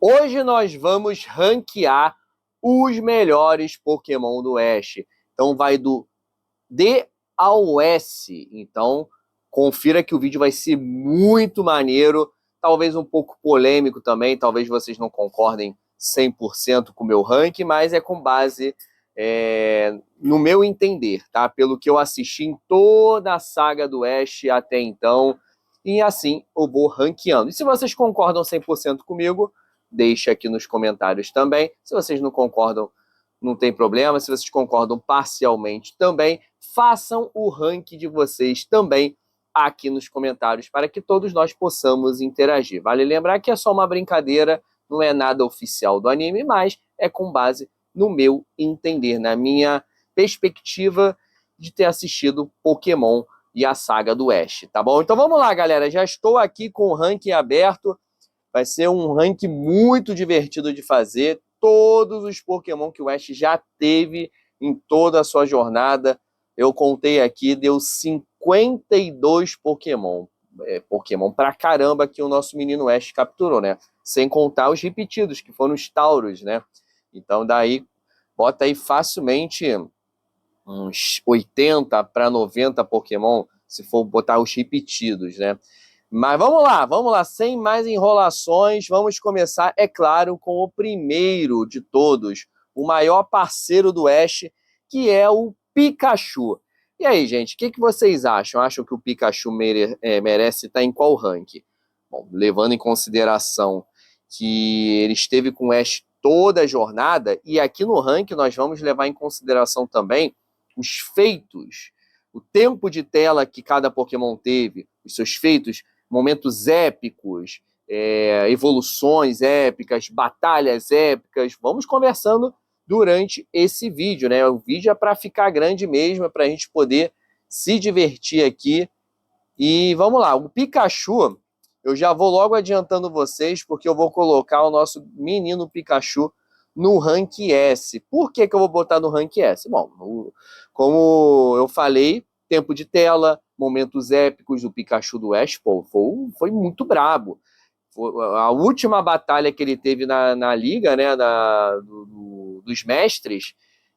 Hoje nós vamos ranquear os melhores Pokémon do Ash. Então vai do D ao S. Então confira que o vídeo vai ser muito maneiro, talvez um pouco polêmico também, talvez vocês não concordem 100% com o meu ranking, mas é com base no meu entender, tá? Pelo que eu assisti em toda a saga do Ash até então, e assim eu vou ranqueando. E se vocês concordam 100% comigo, deixa aqui nos comentários também. Se vocês não concordam, não tem problema. Se vocês concordam parcialmente também, façam o ranking de vocês também aqui nos comentários para que todos nós possamos interagir. Vale lembrar que é só uma brincadeira, não é nada oficial do anime, mas é com base no meu entender, na minha perspectiva de ter assistido Pokémon e a saga do Ash, tá bom? Então vamos lá, galera. Já estou aqui com o ranking aberto. Vai ser um ranking muito divertido de fazer. Todos os Pokémon que o Ash já teve em toda a sua jornada. Eu contei aqui, deu 52 Pokémon. Pokémon pra caramba que o nosso menino Ash capturou, né? Sem contar os repetidos, que foram os Tauros, né? Então daí, bota aí facilmente uns 80 para 90 Pokémon, se for botar os repetidos, né? Mas vamos lá, sem mais enrolações, vamos começar, é claro, com o primeiro de todos, o maior parceiro do Ash, que é o Pikachu. E aí, gente, o que vocês acham? Acham que o Pikachu merece estar em qual ranking? Bom, levando em consideração que ele esteve com o Ash toda a jornada, e aqui no ranking nós vamos levar em consideração também os feitos, o tempo de tela que cada Pokémon teve, os seus feitos, momentos épicos, evoluções épicas, batalhas épicas. Vamos conversando durante esse vídeo, né? O vídeo é para ficar grande mesmo, é para a gente poder se divertir aqui. E vamos lá, o Pikachu, eu já vou logo adiantando vocês, porque eu vou colocar o nosso menino Pikachu no rank S. Por que eu vou botar no rank S? Bom, como eu falei, tempo de tela, momentos épicos do Pikachu do Ash, pô, foi muito brabo. A última batalha que ele teve na liga, né, dos mestres,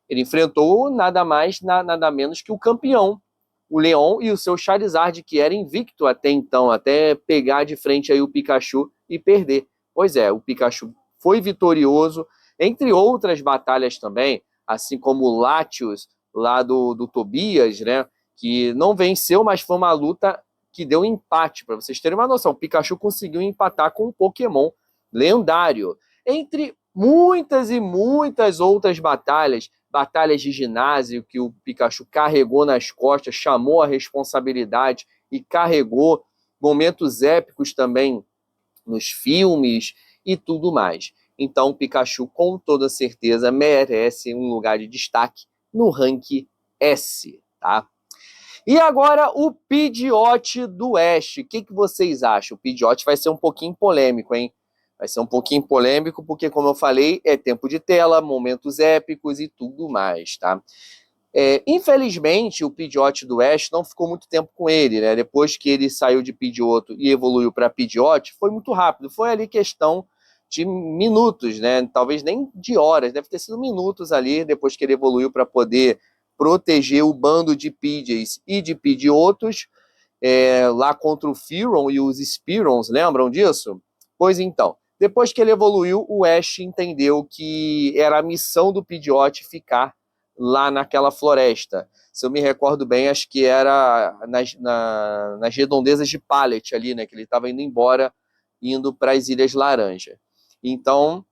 ele enfrentou nada mais, nada menos que o campeão, o Leon, e o seu Charizard, que era invicto até então, até pegar de frente aí o Pikachu e perder. Pois é, o Pikachu foi vitorioso, entre outras batalhas também, assim como o Latios, lá do Tobias, né, que não venceu, mas foi uma luta que deu empate, para vocês terem uma noção. O Pikachu conseguiu empatar com um Pokémon lendário. Entre muitas e muitas outras batalhas, batalhas de ginásio que o Pikachu carregou nas costas, chamou a responsabilidade e carregou, momentos épicos também nos filmes e tudo mais. Então o Pikachu, com toda certeza, merece um lugar de destaque no rank S, tá? E agora o Pidgeot do Ash. O que vocês acham? O Pidgeot vai ser um pouquinho polêmico, hein? Vai ser um pouquinho polêmico porque, como eu falei, é tempo de tela, momentos épicos e tudo mais, tá? Infelizmente, o Pidgeot do Ash não ficou muito tempo com ele, né? Depois que ele saiu de Pidgeotto e evoluiu para Pidgeot, foi muito rápido. Foi ali questão de minutos, né? Talvez nem de horas, deve ter sido minutos ali, depois que ele evoluiu para poder proteger o bando de Pidgeys e de Pidgeottos, lá contra o Fearon e os Spearons, lembram disso? Pois então, depois que ele evoluiu, o Ash entendeu que era a missão do Pidgeot ficar lá naquela floresta. Se eu me recordo bem, acho que era nas redondezas de Pallet ali, né? Que ele estava indo embora, indo para as Ilhas Laranja. Então,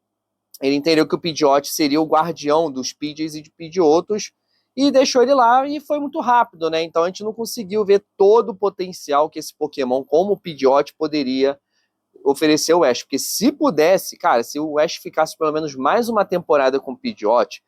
ele entendeu que o Pidgeot seria o guardião dos Pidgeys e de Pidgeottos e deixou ele lá e foi muito rápido, né? Então a gente não conseguiu ver todo o potencial que esse Pokémon, como o Pidgeot, poderia oferecer ao Ash. Porque se pudesse, cara, se o Ash ficasse pelo menos mais uma temporada com o Pidgeot,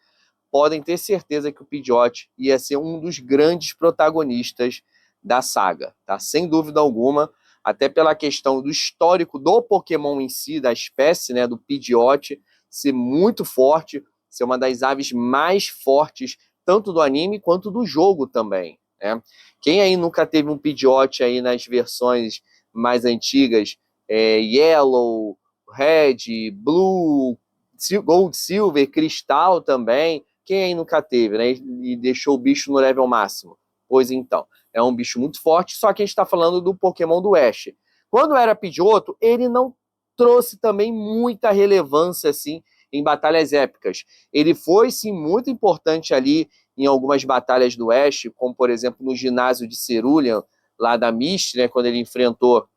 podem ter certeza que o Pidgeot ia ser um dos grandes protagonistas da saga, tá? Sem dúvida alguma, até pela questão do histórico do Pokémon em si, da espécie, né, do Pidgeot, ser muito forte, ser uma das aves mais fortes, tanto do anime quanto do jogo também, né? Quem aí nunca teve um Pidgeot aí nas versões mais antigas, Yellow, Red, Blue, Gold, Silver, Cristal também. Quem aí nunca teve, né? E deixou o bicho no level máximo? Pois então, é um bicho muito forte, só que a gente está falando do Pokémon do Ash. Quando era Pidgeotto, ele não trouxe também muita relevância, assim, em batalhas épicas. Ele foi, sim, muito importante ali em algumas batalhas do Ash, como, por exemplo, no ginásio de Cerulean, lá da Mist, né, quando ele enfrentou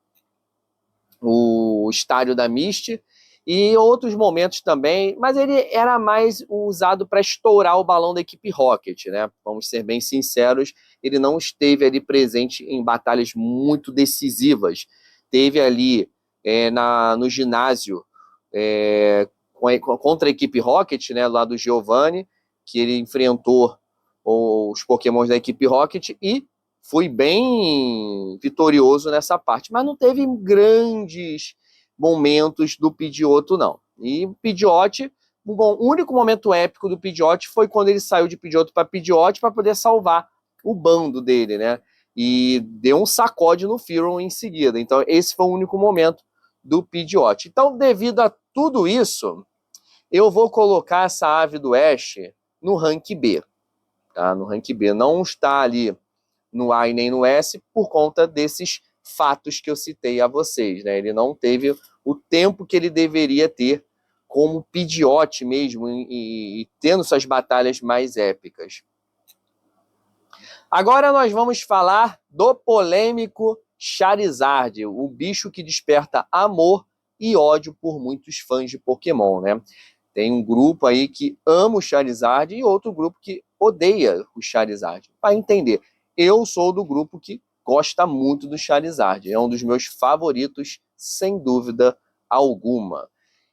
o estádio da Mist, e outros momentos também, mas ele era mais usado para estourar o balão da equipe Rocket, né? Vamos ser bem sinceros, ele não esteve ali presente em batalhas muito decisivas. Teve ali no ginásio contra a equipe Rocket, né, lá do Giovanni, que ele enfrentou os Pokémons da equipe Rocket e foi bem vitorioso nessa parte, mas não teve grandes momentos do Pidgeotto, não. E o Pidgeotto, o único momento épico do Pidgeotto foi quando ele saiu de Pidgeotto para Pidgeotto para poder salvar o bando dele, né? E deu um sacode no Fearon em seguida. Então, esse foi o único momento do Pidgeotto. Então, devido a tudo isso, eu vou colocar essa ave do Ash no rank B. Tá? No rank B. Não está ali no A e nem no S por conta desses fatos que eu citei a vocês, né? Ele não teve o tempo que ele deveria ter como Pidgeotto mesmo e tendo suas batalhas mais épicas. Agora nós vamos falar do polêmico Charizard, o bicho que desperta amor e ódio por muitos fãs de Pokémon, né? Tem um grupo aí que ama o Charizard e outro grupo que odeia o Charizard. Para entender, eu sou do grupo que gosta muito do Charizard. É um dos meus favoritos, sem dúvida alguma.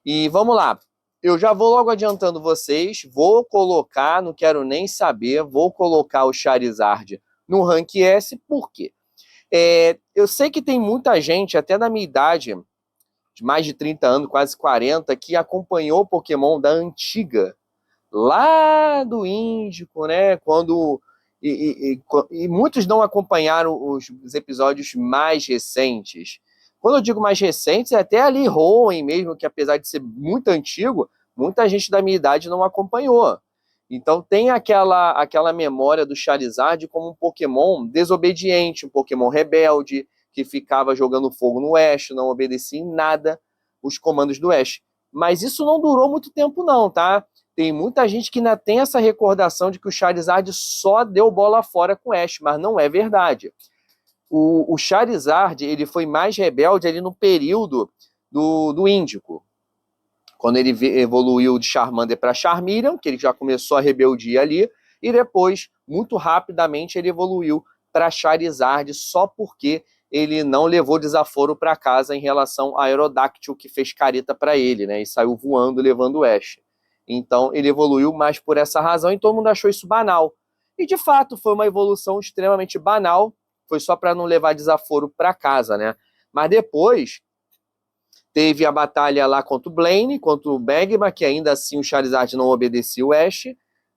E vamos lá. Eu já vou logo adiantando vocês. Vou colocar, não quero nem saber, vou colocar o Charizard no rank S. Por quê? Eu sei que tem muita gente, até na minha idade, de mais de 30 anos, quase 40, que acompanhou o Pokémon da antiga, lá do Índico, né? Quando e muitos não acompanharam os episódios mais recentes. Quando eu digo mais recentes, é até ali Hoenn mesmo, que apesar de ser muito antigo, muita gente da minha idade não acompanhou. Então tem aquela memória do Charizard como um Pokémon desobediente, um Pokémon rebelde, que ficava jogando fogo no Ash, não obedecia em nada os comandos do Ash. Mas isso não durou muito tempo não, tá? Tem muita gente que ainda tem essa recordação de que o Charizard só deu bola fora com o Ash, mas não é verdade. O Charizard ele foi mais rebelde ali no período do Índico, quando ele evoluiu de Charmander para Charmeleon, que ele já começou a rebeldia ali, e depois, muito rapidamente, ele evoluiu para Charizard só porque ele não levou desaforo para casa em relação a Aerodactyl, que fez careta para ele, né, e saiu voando levando o Ash. Então ele evoluiu mais por essa razão e todo mundo achou isso banal. E de fato foi uma evolução extremamente banal, foi só para não levar desaforo para casa, né? Mas depois teve a batalha lá contra o Blaine, contra o Magma, que ainda assim o Charizard não obedecia o Ash,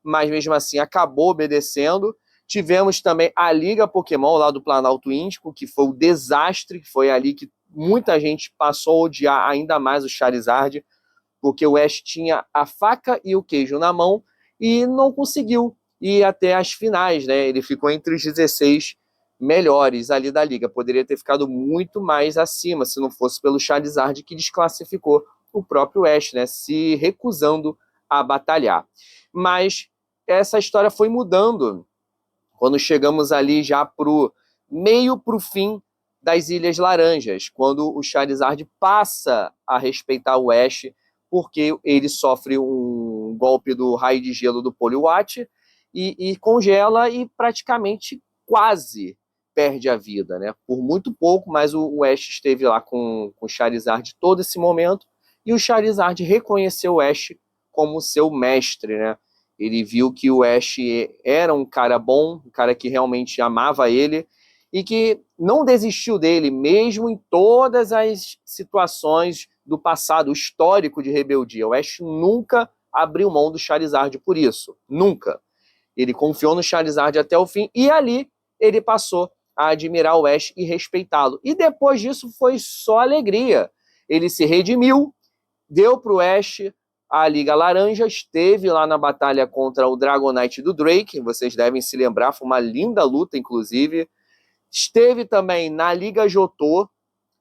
mas mesmo assim acabou obedecendo. Tivemos também a Liga Pokémon lá do Planalto Índico, que foi um desastre, foi ali que muita gente passou a odiar ainda mais o Charizard, porque o Ash tinha a faca e o queijo na mão e não conseguiu ir até as finais, né? Ele ficou entre os 16 melhores ali da liga. Poderia ter ficado muito mais acima se não fosse pelo Charizard que desclassificou o próprio Ash, né? Se recusando a batalhar. Mas essa história foi mudando quando chegamos ali já pro meio pro fim das Ilhas Laranjas, quando o Charizard passa a respeitar o Ash porque ele sofre um golpe do raio de gelo do Poliwhirl e congela e praticamente quase perde a vida, né? Por muito pouco, mas o Ash esteve lá com o Charizard todo esse momento e o Charizard reconheceu o Ash como seu mestre, né? Ele viu que o Ash era um cara bom, um cara que realmente amava ele e que não desistiu dele, mesmo em todas as situações do passado, o histórico de rebeldia. O Ash nunca abriu mão do Charizard por isso, nunca. Ele confiou no Charizard até o fim e ali ele passou a admirar o Ash e respeitá-lo. E depois disso foi só alegria. Ele se redimiu, Deu para o Ash a Liga Laranja, esteve lá na batalha contra o Dragonite do Drake, vocês devem se lembrar, foi uma linda luta, inclusive. Esteve também na Liga Jotô,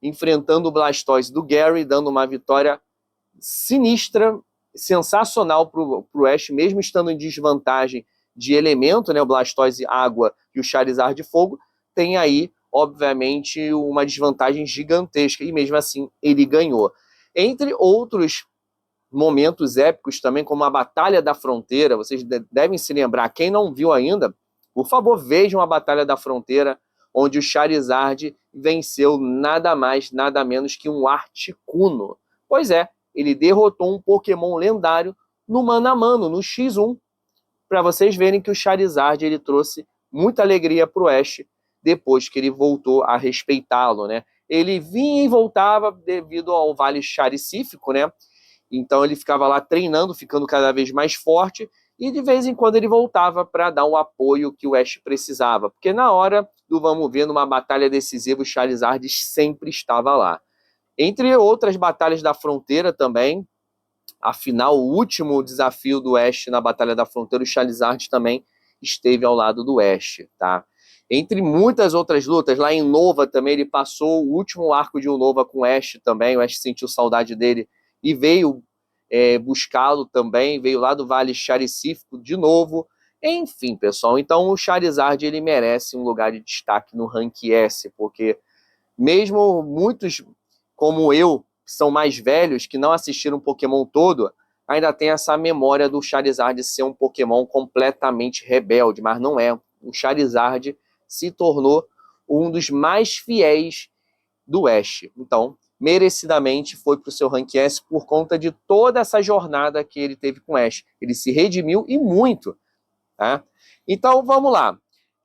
enfrentando o Blastoise do Gary, dando uma vitória sinistra, sensacional para o Ash, mesmo estando em desvantagem de elemento, né, o Blastoise água e o Charizard de fogo, tem aí, obviamente, uma desvantagem gigantesca, e mesmo assim ele ganhou. Entre outros momentos épicos também, como a Batalha da Fronteira, vocês devem se lembrar, quem não viu ainda, por favor, vejam a Batalha da Fronteira, onde o Charizard venceu nada mais, nada menos que um Articuno. Pois é, ele derrotou um Pokémon lendário no mano a mano, no X1, para vocês verem que o Charizard ele trouxe muita alegria para o Ash depois que ele voltou a respeitá-lo, né? Ele vinha e voltava devido ao Vale Charicífico, né? Então ele ficava lá treinando, ficando cada vez mais forte, e de vez em quando ele voltava para dar o apoio que o Ash precisava, porque na hora do vamos ver, numa batalha decisiva, o Charizard sempre estava lá. Entre outras batalhas da fronteira também, afinal, o último desafio do Ash na Batalha da Fronteira, o Charizard também esteve ao lado do Ash, tá? Entre muitas outras lutas, lá em Nova também, ele passou o último arco de Unova com o Ash também, o Ash sentiu saudade dele e veio buscá-lo também, veio lá do Vale Charicífico de novo. Enfim, pessoal, então o Charizard ele merece um lugar de destaque no Rank S, porque mesmo muitos como eu, que são mais velhos, que não assistiram o Pokémon todo, ainda tem essa memória do Charizard ser um Pokémon completamente rebelde, mas não é. O Charizard se tornou um dos mais fiéis do Ash. Então, merecidamente foi para o seu Rank S por conta de toda essa jornada que ele teve com o Ash. Ele se redimiu e muito. Tá? Então, vamos lá.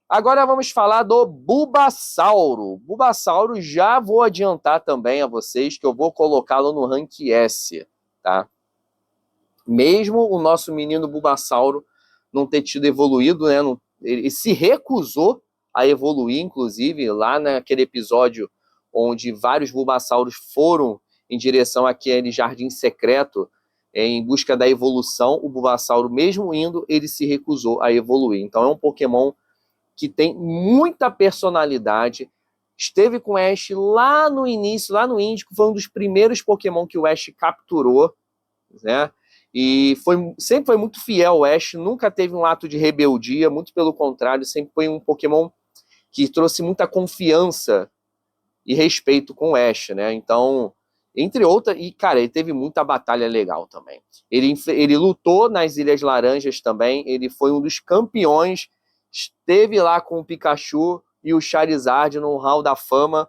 Agora vamos falar do Bulbasauro. Bulbasauro já vou adiantar também a vocês que eu vou colocá-lo no Rank S, tá? Mesmo o nosso menino Bulbasauro não ter tido evoluído, né? Ele se recusou a evoluir, inclusive, lá naquele episódio onde vários Bulbasauros foram em direção àquele jardim secreto em busca da evolução. O Bulbasauro, mesmo indo, ele se recusou a evoluir. Então é um Pokémon que tem muita personalidade, esteve com o Ash lá no início, lá no Índico, foi um dos primeiros Pokémon que o Ash capturou, né? E sempre foi muito fiel ao Ash, nunca teve um ato de rebeldia, muito pelo contrário, sempre foi um Pokémon que trouxe muita confiança e respeito com o Ash, né? Então, entre outras, e cara, ele teve muita batalha legal também. Ele lutou nas Ilhas Laranjas também, ele foi um dos campeões, esteve lá com o Pikachu e o Charizard no Hall da Fama,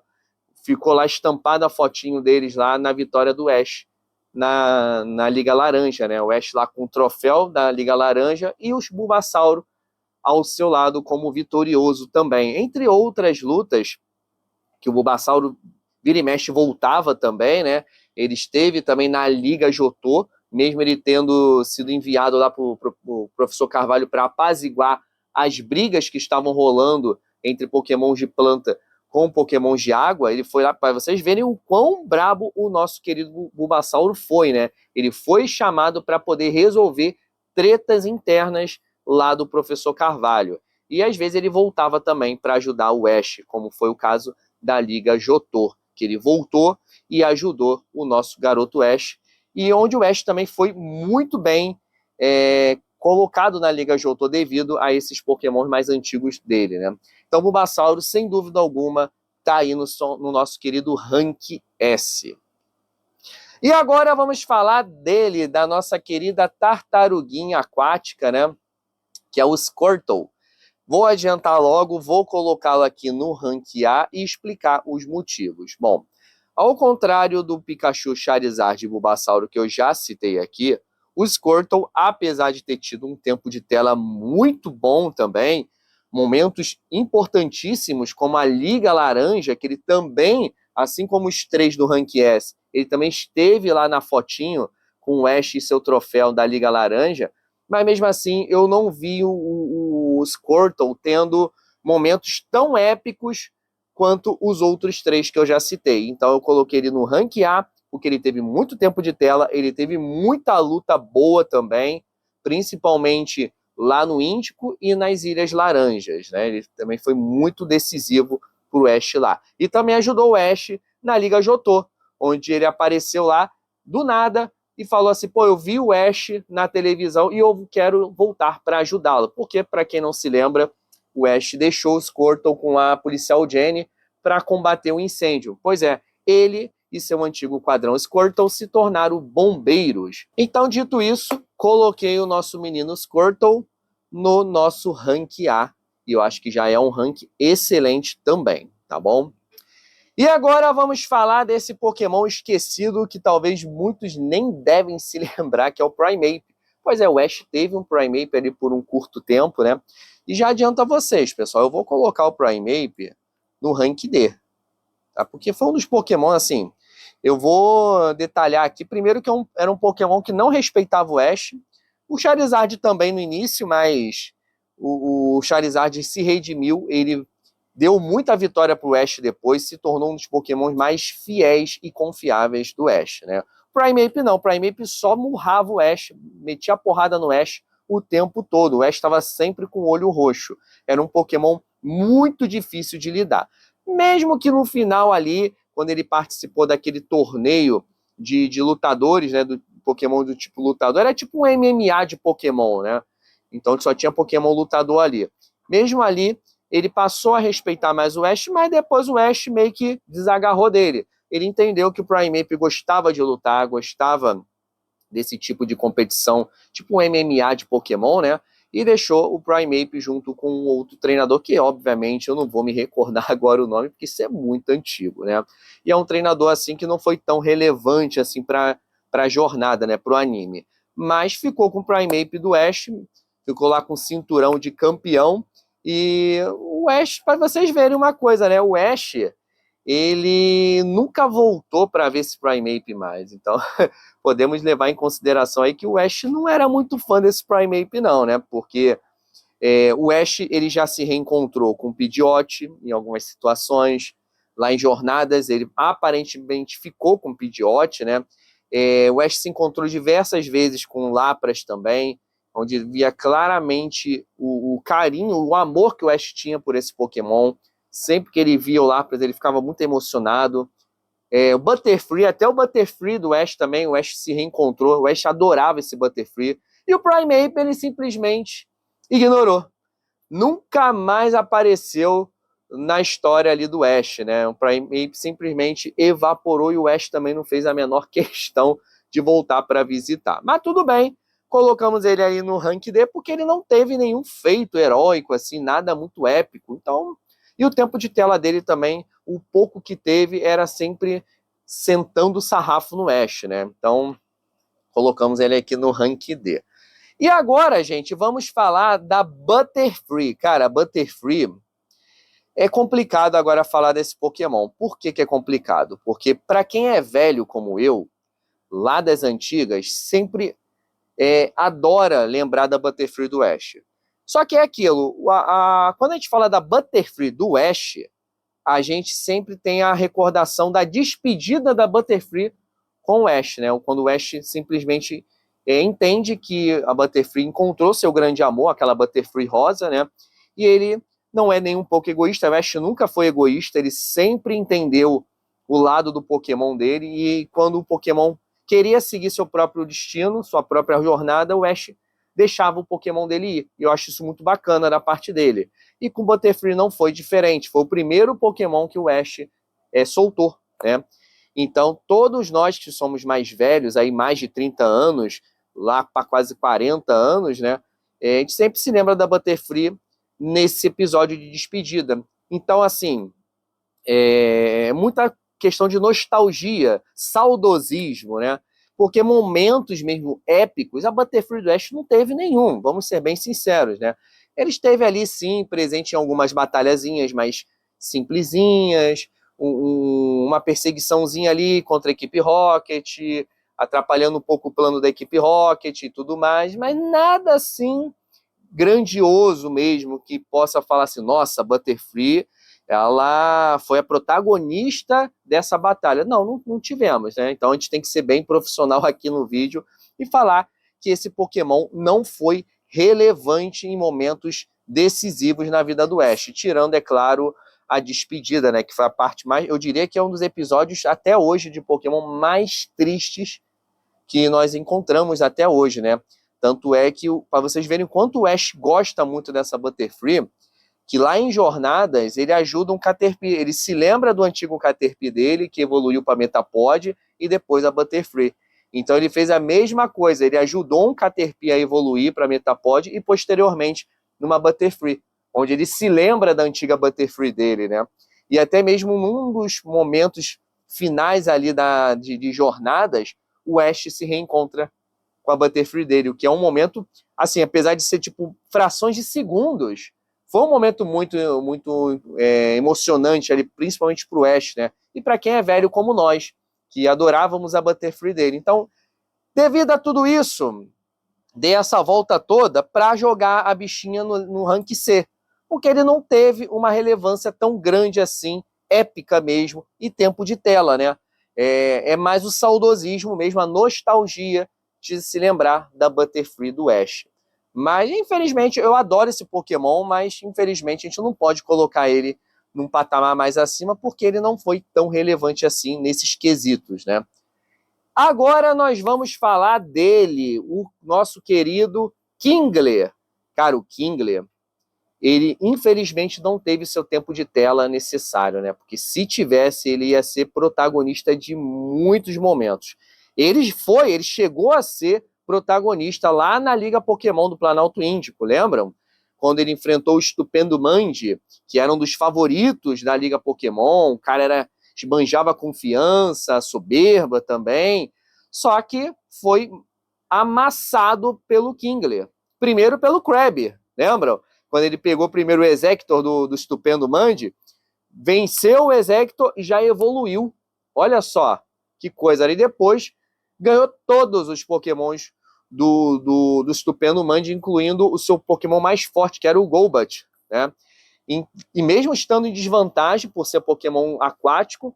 ficou lá estampada a fotinho deles lá na vitória do Ash na Liga Laranja, né? O Ash lá com o troféu da Liga Laranja e os Bulbasauro ao seu lado como vitorioso também. Entre outras lutas, que o Bulbasauro vira e mexe voltava também, né? Ele esteve também na Liga Jotô, mesmo ele tendo sido enviado lá para o professor Carvalho para apaziguar as brigas que estavam rolando entre pokémons de planta com pokémons de água. Ele foi lá para vocês verem o quão brabo o nosso querido Bulbasauro foi, né? Ele foi chamado para poder resolver tretas internas lá do professor Carvalho. E às vezes ele voltava também para ajudar o Ash, como foi o caso da Liga Jotô, que ele voltou e ajudou o nosso garoto Ash, e onde o Ash também foi muito bem colocado na Liga Jotô devido a esses pokémons mais antigos dele, né? Então o Bulbasauro, sem dúvida alguma, está aí no nosso querido Rank S. E agora vamos falar dele, da nossa querida tartaruguinha aquática, né? Que é o Squirtle. Vou adiantar logo, vou colocá-lo aqui no Rank A e explicar os motivos. Bom, ao contrário do Pikachu, Charizard e Bulbasauro que eu já citei aqui, o Squirtle, apesar de ter tido um tempo de tela muito bom também, momentos importantíssimos como a Liga Laranja, que ele também, assim como os três do Rank S, ele também esteve lá na fotinho com o Ash e seu troféu da Liga Laranja, mas mesmo assim eu não vi o Squirtle tendo momentos tão épicos quanto os outros três que eu já citei. Então eu coloquei ele no Rank A porque ele teve muito tempo de tela, ele teve muita luta boa também, principalmente lá no Índico e nas Ilhas Laranjas, né? Ele também foi muito decisivo pro Ash lá. E também ajudou o Ash na Liga Jotô, onde ele apareceu lá do nada e falou assim, pô, eu vi o Ash na televisão e eu quero voltar para ajudá-lo. Porque, para quem não se lembra, o Ash deixou o Squirtle com a policial Jenny para combater o incêndio. Pois é, ele e seu antigo quadrão Squirtle se tornaram bombeiros. Então, dito isso, coloquei o nosso menino Squirtle no nosso rank A. E eu acho que já é um rank excelente também, tá bom? E agora vamos falar desse Pokémon esquecido que talvez muitos nem devem se lembrar, que é o Primeape. Pois é, o Ash teve um Primeape ali por um curto tempo, né? E já adianto a vocês, pessoal, eu vou colocar o Primeape no rank D, tá? Porque foi um dos Pokémon, assim, eu vou detalhar aqui, primeiro que era um Pokémon que não respeitava o Ash, o Charizard também no início, mas o Charizard se redimiu, ele deu muita vitória pro Ash depois, se tornou um dos Pokémons mais fiéis e confiáveis do Ash, né? Primeape não, Primeape só murrava o Ash, metia a porrada no Ash o tempo todo, o Ash estava sempre com o olho roxo, era um Pokémon muito difícil de lidar. Mesmo que no final ali, quando ele participou daquele torneio de lutadores, né, do Pokémon do tipo lutador, era tipo um MMA de Pokémon, né? Então só tinha Pokémon lutador ali. Mesmo ali, ele passou a respeitar mais o Ash, mas depois o Ash meio que desagarrou dele. Ele entendeu que o Primeape gostava de lutar, gostava desse tipo de competição, tipo um MMA de Pokémon, né? E deixou o Primeape junto com um outro treinador, que obviamente eu não vou me recordar agora o nome, porque isso é muito antigo, né? E é um treinador assim que não foi tão relevante assim para a jornada, né? Para o anime. Mas ficou com o Primeape do Ash, ficou lá com o cinturão de campeão. E o Ash, para vocês verem uma coisa, né? O Ash, ele nunca voltou para ver esse Primeape mais. Então, podemos levar em consideração aí que o Ash não era muito fã desse Primeape não, né? Porque o Ash, ele já se reencontrou com o Pidgeot em algumas situações. Lá em Jornadas, ele aparentemente ficou com o Pidgeot, né? O Ash se encontrou diversas vezes com o Lapras também, onde via claramente o carinho, o amor que o Ash tinha por esse Pokémon. Sempre que ele via o Lapras, ele ficava muito emocionado. O Butterfree, até o Butterfree do Ash também, o Ash se reencontrou, o Ash adorava esse Butterfree. E o Primeape, ele simplesmente ignorou. Nunca mais apareceu na história ali do Ash, né? O Primeape simplesmente evaporou e o Ash também não fez a menor questão de voltar para visitar. Mas tudo bem, colocamos ele aí no rank D porque ele não teve nenhum feito heróico, assim, nada muito épico. Então, e o tempo de tela dele também, o pouco que teve era sempre sentando o sarrafo no Ash, né? Então, colocamos ele aqui no rank D. E agora, gente, vamos falar da Butterfree. Cara, a Butterfree é complicado agora falar desse Pokémon. Por que que é complicado? Porque para quem é velho como eu, lá das antigas, sempre adora lembrar da Butterfree do Ash. Só que é aquilo, quando a gente fala da Butterfree do Ash, a gente sempre tem a recordação da despedida da Butterfree com o Ash, né? Quando o Ash simplesmente entende que a Butterfree encontrou seu grande amor, aquela Butterfree rosa, né? E ele não é nem um pouco egoísta, o Ash nunca foi egoísta, ele sempre entendeu o lado do Pokémon dele, e quando o Pokémon queria seguir seu próprio destino, sua própria jornada, o Ash deixava o Pokémon dele ir. E eu acho isso muito bacana da parte dele. E com o Butterfree não foi diferente. Foi o primeiro Pokémon que o Ash soltou, né? Então, todos nós que somos mais velhos, aí mais de 30 anos, lá para quase 40 anos, né? A gente sempre se lembra da Butterfree nesse episódio de despedida. Então, assim, muita questão de nostalgia, saudosismo, né? Porque momentos mesmo épicos, a Butterfree do Ash não teve nenhum, vamos ser bem sinceros, né? Ele esteve ali, sim, presente em algumas batalhazinhas mais simplesinhas, uma perseguiçãozinha ali contra a equipe Rocket, atrapalhando um pouco o plano da equipe Rocket e tudo mais, mas nada assim grandioso mesmo, que possa falar assim, nossa, Butterfree ela foi a protagonista dessa batalha. Não tivemos, né? Então a gente tem que ser bem profissional aqui no vídeo e falar que esse Pokémon não foi relevante em momentos decisivos na vida do Ash, tirando, é claro, a despedida, né? Que foi a parte mais, eu diria que é um dos episódios até hoje de Pokémon mais tristes que nós encontramos até hoje, né? Tanto é que, para vocês verem quanto o Ash gosta muito dessa Butterfree, que lá em Jornadas ele ajuda um Caterpie, ele se lembra do antigo Caterpie dele, que evoluiu para Metapod, e depois a Butterfree. Então ele fez a mesma coisa, ele ajudou um Caterpie a evoluir para Metapod e posteriormente numa Butterfree, onde ele se lembra da antiga Butterfree dele, né? E até mesmo num dos momentos finais ali de Jornadas, o Ash se reencontra com a Butterfree dele, o que é um momento, assim, apesar de ser tipo frações de segundos, foi um momento muito emocionante ali, principalmente para o Ash, né? E para quem é velho como nós, que adorávamos a Butterfree dele. Então, devido a tudo isso, dei essa volta toda para jogar a bichinha no rank C, porque ele não teve uma relevância tão grande assim, épica mesmo, e tempo de tela, né? É mais o saudosismo mesmo, a nostalgia de se lembrar da Butterfree do Ash. Mas, infelizmente, eu adoro esse Pokémon, mas, infelizmente, a gente não pode colocar ele num patamar mais acima, porque ele não foi tão relevante assim nesses quesitos, né? Agora nós vamos falar dele, o nosso querido Kingler. Cara, o Kingler, ele infelizmente não teve seu tempo de tela necessário, né? Porque se tivesse, ele ia ser protagonista de muitos momentos. Ele chegou a ser protagonista lá na Liga Pokémon do Planalto Índico, lembram? Quando ele enfrentou o Estupendo Mandi, que era um dos favoritos da Liga Pokémon, o cara esbanjava confiança, soberba também, só que foi amassado pelo Kingler. Primeiro pelo Krabby, lembram? Quando ele pegou primeiro o Exector do Estupendo Mandi, venceu o Exector e já evoluiu. Olha só que coisa. E depois ganhou todos os Pokémons do Estupendo Mandi, incluindo o seu Pokémon mais forte, que era o Golbat, né? E mesmo estando em desvantagem por ser Pokémon aquático,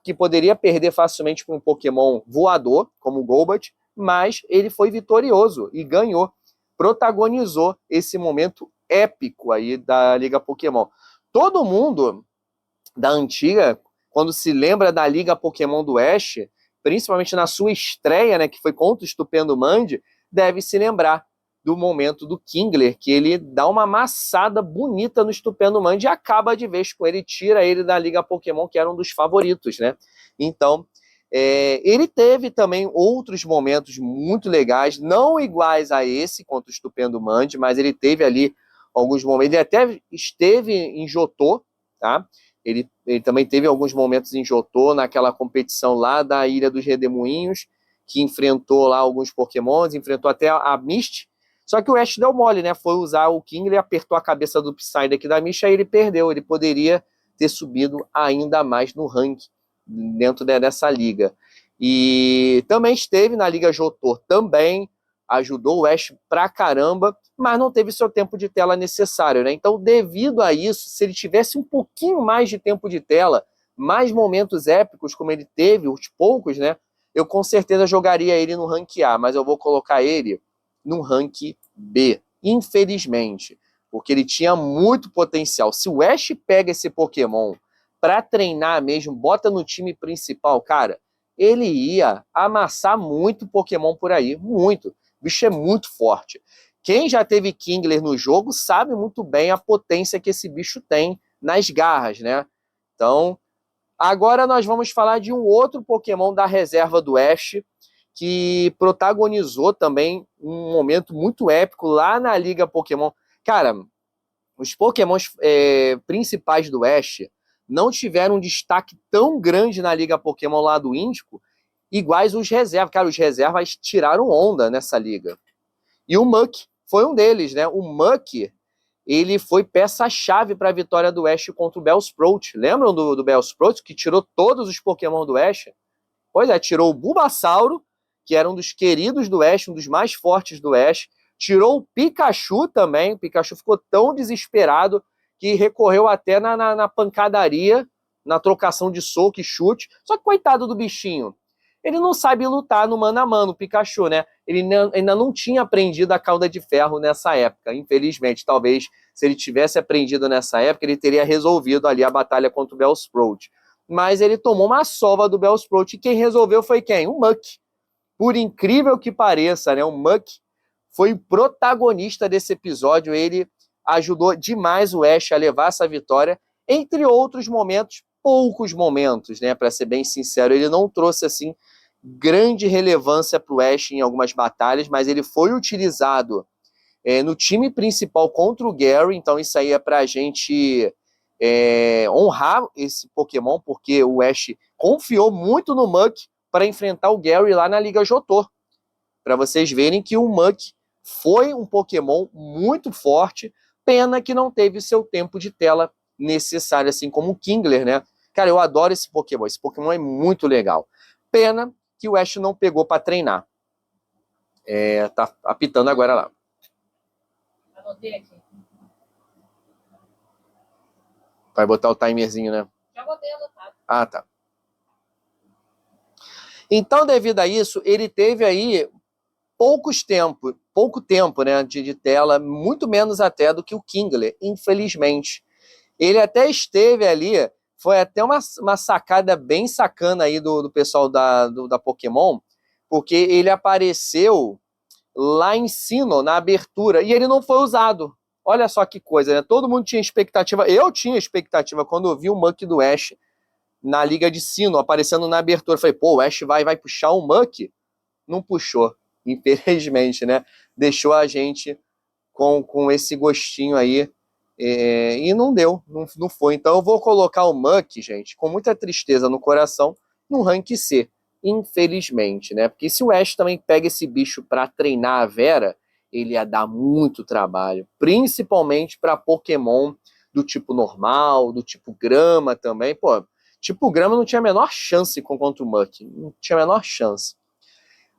que poderia perder facilmente para um Pokémon voador, como o Golbat, mas ele foi vitorioso e ganhou, protagonizou esse momento épico aí da Liga Pokémon. Todo mundo da antiga, quando se lembra da Liga Pokémon do Ash, principalmente na sua estreia, né, que foi contra o Estupendo Mandi, deve se lembrar do momento do Kingler, que ele dá uma amassada bonita no Estupendo Mandi e acaba de vez com ele, tira ele da Liga Pokémon, que era um dos favoritos, né? Então, ele teve também outros momentos muito legais, não iguais a esse contra o Estupendo Mandi, mas ele teve ali alguns momentos, ele até esteve em Jotô, tá? Ele também teve alguns momentos em Jotô, naquela competição lá da Ilha dos Redemoinhos, que enfrentou lá alguns Pokémons, enfrentou até a Misty, só que o Ash deu mole, né? Foi usar o Kingler, apertou a cabeça do Psyduck da Misty, aí ele perdeu, ele poderia ter subido ainda mais no ranking dentro dessa liga. E também esteve na Liga Jotô, também ajudou o Ash pra caramba, mas não teve seu tempo de tela necessário, né? Então, devido a isso, se ele tivesse um pouquinho mais de tempo de tela, mais momentos épicos como ele teve, os poucos, né? Eu com certeza jogaria ele no rank A, mas eu vou colocar ele no rank B, infelizmente, porque ele tinha muito potencial. Se o Ash pega esse Pokémon para treinar mesmo, bota no time principal, cara, ele ia amassar muito Pokémon por aí, muito. O bicho é muito forte. Quem já teve Kingler no jogo sabe muito bem a potência que esse bicho tem nas garras, né? Então, agora nós vamos falar de um outro Pokémon da reserva do Ash, que protagonizou também um momento muito épico lá na Liga Pokémon. Cara, os Pokémons principais do Ash não tiveram um destaque tão grande na Liga Pokémon lá do Índico, iguais os reservas. Cara, os reservas tiraram onda nessa liga. E o Muk foi um deles, né? O Muk, ele foi peça-chave para a vitória do Ash contra o Bellsprout. Lembram do Bellsprout, que tirou todos os Pokémon do Ash? Pois é, tirou o Bulbasauro, que era um dos queridos do Ash, um dos mais fortes do Ash. Tirou o Pikachu também. O Pikachu ficou tão desesperado que recorreu até na pancadaria, na trocação de soco e chute. Só que coitado do bichinho, ele não sabe lutar no mano a mano, o Pikachu, né? Ele ainda não tinha aprendido a cauda de ferro nessa época, infelizmente. Talvez, se ele tivesse aprendido nessa época, ele teria resolvido ali a batalha contra o Bellsprout. Mas ele tomou uma sova do Bellsprout, e quem resolveu foi quem? O Muk. Por incrível que pareça, né? O Muk foi o protagonista desse episódio, ele ajudou demais o Ash a levar essa vitória, entre outros momentos, poucos momentos, né? Para ser bem sincero, ele não trouxe assim grande relevância para o Ash em algumas batalhas, mas ele foi utilizado no time principal contra o Gary, então isso aí é para a gente honrar esse Pokémon, porque o Ash confiou muito no Muk para enfrentar o Gary lá na Liga Johto, para vocês verem que o Muk foi um Pokémon muito forte, pena que não teve seu tempo de tela necessário, assim como o Kingler, né? Cara, eu adoro esse Pokémon é muito legal. Pena que o Ash não pegou para treinar. Tá apitando agora lá. Anotei aqui. Vai botar o timerzinho, né? Já botei anotado. Ah, tá. Então, devido a isso, ele teve aí pouco tempo, né, de tela, muito menos até do que o Kingler, infelizmente. Ele até esteve ali, foi até uma sacada bem sacana aí do pessoal da Pokémon, porque ele apareceu lá em Sinnoh, na abertura, e ele não foi usado. Olha só que coisa, né? Todo mundo tinha expectativa, eu tinha expectativa quando eu vi o Muk do Ash na Liga de Sinnoh, aparecendo na abertura. Eu falei, pô, o Ash vai puxar o Muk? Não puxou, infelizmente, né? Deixou a gente com esse gostinho aí, e não deu, não foi. Então eu vou colocar o Muk, gente, com muita tristeza no coração, no rank C, infelizmente, né? Porque se o Ash também pega esse bicho para treinar a Vera, ele ia dar muito trabalho, principalmente para Pokémon do tipo normal, do tipo grama também. Pô, tipo grama não tinha a menor chance contra o Muk, não tinha a menor chance.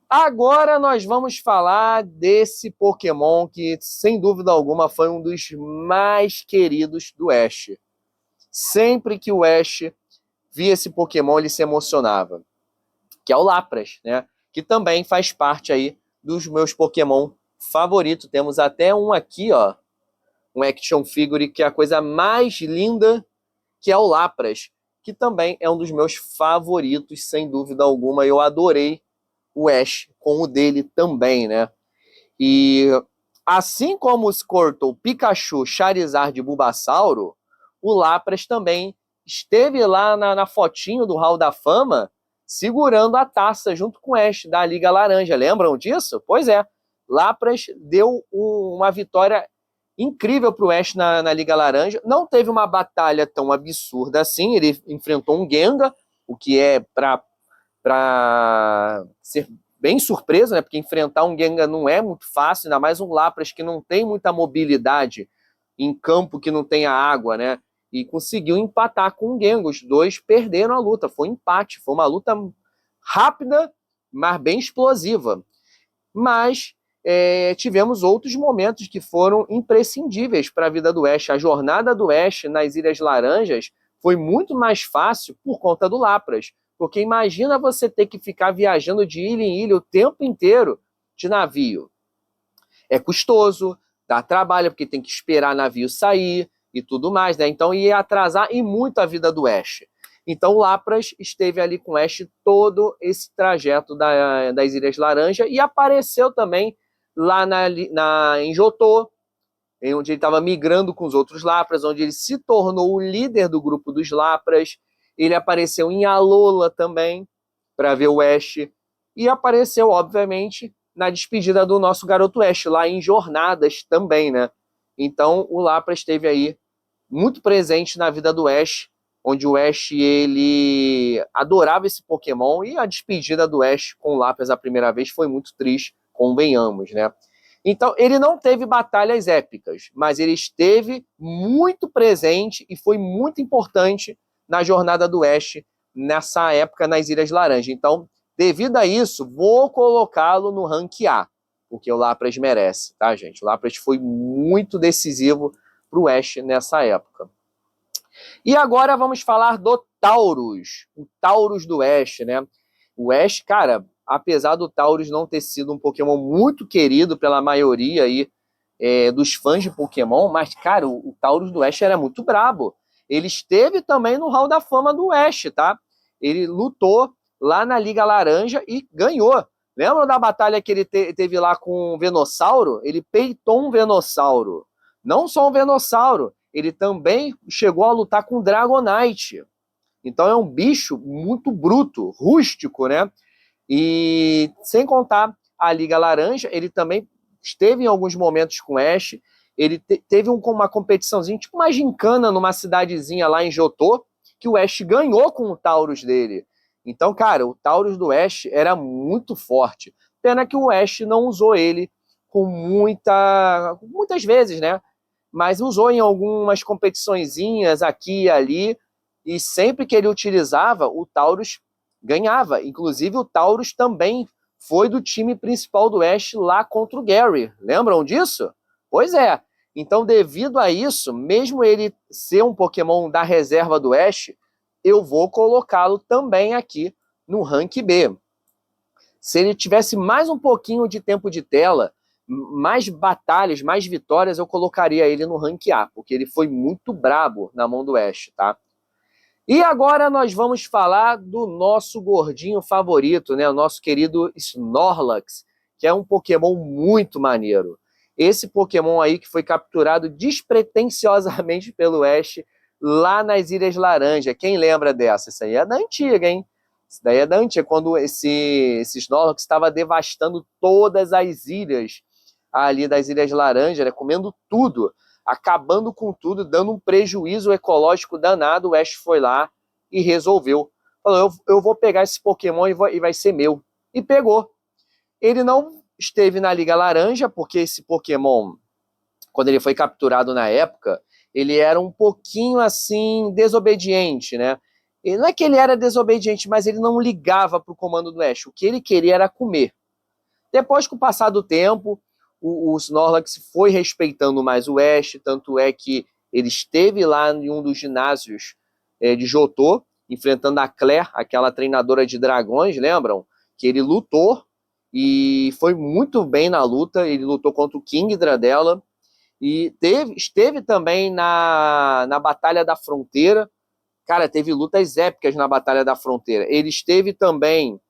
Agora nós vamos falar desse Pokémon que, sem dúvida alguma, foi um dos mais queridos do Ash. Sempre que o Ash via esse Pokémon, ele se emocionava. Que é o Lapras, né? Que também faz parte aí dos meus Pokémon favoritos. Temos até um aqui, ó, um action figure que é a coisa mais linda, que é o Lapras, que também é um dos meus favoritos, sem dúvida alguma. Eu adorei o Ash com o dele também, né? E assim como o Squirtle, Pikachu, Charizard e Bulbasauro, o Lapras também esteve lá na fotinho do Hall da Fama segurando a taça junto com o Ash da Liga Laranja. Lembram disso? Pois é. Lapras deu uma vitória incrível para o Ash na Liga Laranja. Não teve uma batalha tão absurda assim. Ele enfrentou um Gengar, o que é para ser bem surpresa, né? Porque enfrentar um Gengar não é muito fácil, ainda mais um Lapras que não tem muita mobilidade em campo que não tenha água, né? E conseguiu empatar com o Gengar. Os dois perderam a luta, foi um empate, foi uma luta rápida, mas bem explosiva. Mas tivemos outros momentos que foram imprescindíveis para a vida do Ash. A jornada do Ash nas Ilhas Laranjas foi muito mais fácil por conta do Lapras. Porque imagina você ter que ficar viajando de ilha em ilha o tempo inteiro de navio. É custoso, dá trabalho, porque tem que esperar navio sair e tudo mais, né? Então ia atrasar e muito a vida do Ash. Então o Lapras esteve ali com o Ash todo esse trajeto das Ilhas Laranja e apareceu também lá em Johto, onde ele estava migrando com os outros Lapras, onde ele se tornou o líder do grupo dos Lapras. Ele apareceu em Alola também, para ver o Ash. E apareceu, obviamente, na despedida do nosso garoto Ash, lá em Jornadas também, né? Então, o Lapras esteve aí muito presente na vida do Ash, onde o Ash, ele adorava esse Pokémon, e a despedida do Ash com o Lapras a primeira vez foi muito triste, convenhamos, né? Então, ele não teve batalhas épicas, mas ele esteve muito presente e foi muito importante na jornada do Ash nessa época nas Ilhas Laranja. Então, devido a isso, vou colocá-lo no rank A, porque o Lapras merece, tá, gente? O Lapras foi muito decisivo para o Ash nessa época. E agora vamos falar do Tauros, o Tauros do Ash, né? O Ash, cara, apesar do Tauros não ter sido um Pokémon muito querido pela maioria aí, dos fãs de Pokémon, mas, cara, o Tauros do Ash era muito brabo. Ele esteve também no Hall da Fama do Ash, tá? Ele lutou lá na Liga Laranja e ganhou. Lembra da batalha que ele teve lá com o Venossauro? Ele peitou um Venossauro. Não só um Venossauro, ele também chegou a lutar com o Dragonite. Então é um bicho muito bruto, rústico, né? E sem contar a Liga Laranja, ele também esteve em alguns momentos com o Ash. Ele teve uma competiçãozinha, tipo uma gincana numa cidadezinha lá em Johto, que o Ash ganhou com o Tauros dele. Então, cara, o Tauros do Ash era muito forte. Pena que o Ash não usou ele com muitas vezes, né? Mas usou em algumas competiçõezinhas aqui e ali, e sempre que ele utilizava, o Tauros ganhava. Inclusive, o Tauros também foi do time principal do Ash lá contra o Gary. Lembram disso? Pois é. Então, devido a isso, mesmo ele ser um Pokémon da reserva do Ash, eu vou colocá-lo também aqui no Rank B. Se ele tivesse mais um pouquinho de tempo de tela, mais batalhas, mais vitórias, eu colocaria ele no Rank A, porque ele foi muito brabo na mão do Ash, tá? E agora nós vamos falar do nosso gordinho favorito, né? O nosso querido Snorlax, que é um Pokémon muito maneiro. Esse Pokémon aí que foi capturado despretensiosamente pelo Ash lá nas Ilhas Laranja. Quem lembra dessa? Isso aí é da antiga, hein? Isso daí é da antiga, quando esse Snorlax estava devastando todas as ilhas ali das Ilhas Laranja, né? Comendo tudo, acabando com tudo, dando um prejuízo ecológico danado. O Ash foi lá e resolveu. Falou, eu vou pegar esse Pokémon e vai ser meu. E pegou. Ele não esteve na Liga Laranja, porque esse Pokémon, quando ele foi capturado na época, ele era um pouquinho assim, desobediente, né? E não é que ele era desobediente, mas ele não ligava para o comando do Ash. O que ele queria era comer. Depois, com o passar do tempo, o Snorlax foi respeitando mais o Ash, tanto é que ele esteve lá em um dos ginásios de Johto, enfrentando a Claire, aquela treinadora de dragões, lembram? Que ele lutou e foi muito bem na luta. Ele lutou contra o Kingdra dela e esteve também na Batalha da Fronteira. Cara, teve lutas épicas na Batalha da Fronteira. Ele esteve também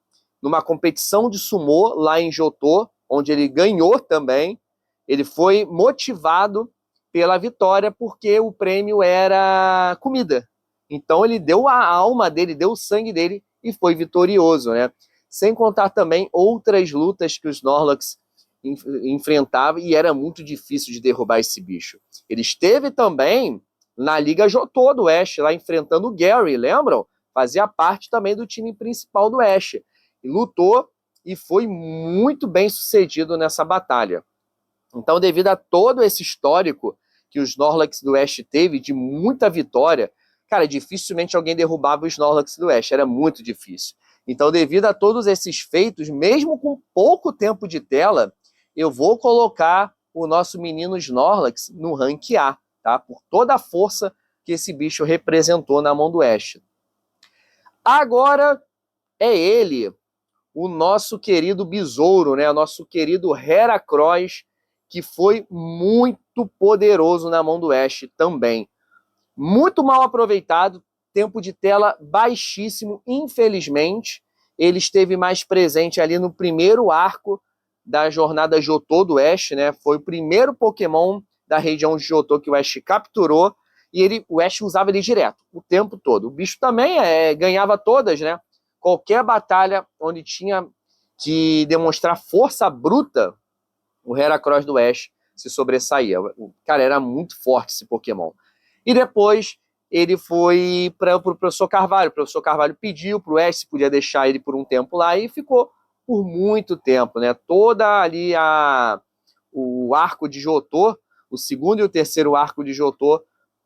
numa competição de sumô lá em Johto, onde ele ganhou também. Ele foi motivado pela vitória porque o prêmio era comida. Então ele deu a alma dele, deu o sangue dele e foi vitorioso, né? Sem contar também outras lutas que o Snorlax enfrentava e era muito difícil de derrubar esse bicho. Ele esteve também na Liga Johto do Ash, lá enfrentando o Gary, lembram? Fazia parte também do time principal do Ash. E lutou e foi muito bem sucedido nessa batalha. Então, devido a todo esse histórico que o Snorlax do Ash teve, de muita vitória, cara, dificilmente alguém derrubava o Snorlax do Ash, era muito difícil. Então, devido a todos esses feitos, mesmo com pouco tempo de tela, eu vou colocar o nosso menino Snorlax no rank A, tá? Por toda a força que esse bicho representou na mão do Ash. Agora é ele, o nosso querido besouro, né? O nosso querido Heracross, que foi muito poderoso na mão do Ash também. Muito mal aproveitado, tempo de tela baixíssimo, infelizmente. Ele esteve mais presente ali no primeiro arco da jornada Johto do Ash, né? Foi o primeiro Pokémon da região de Johto que o Ash capturou, e o Ash usava ele direto, o tempo todo. O bicho também ganhava todas, né? Qualquer batalha onde tinha que demonstrar força bruta, o Heracross do Ash se sobressaía. Cara, era muito forte esse Pokémon. E depois ele foi para o professor Carvalho. O professor Carvalho pediu para o Ash se podia deixar ele por um tempo lá e ficou por muito tempo, né? Toda ali o arco de Johto, o segundo e o terceiro arco de Johto,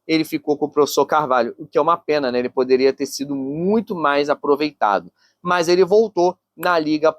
ele ficou com o professor Carvalho, o que é uma pena, né? Ele poderia ter sido muito mais aproveitado. Mas ele voltou na Liga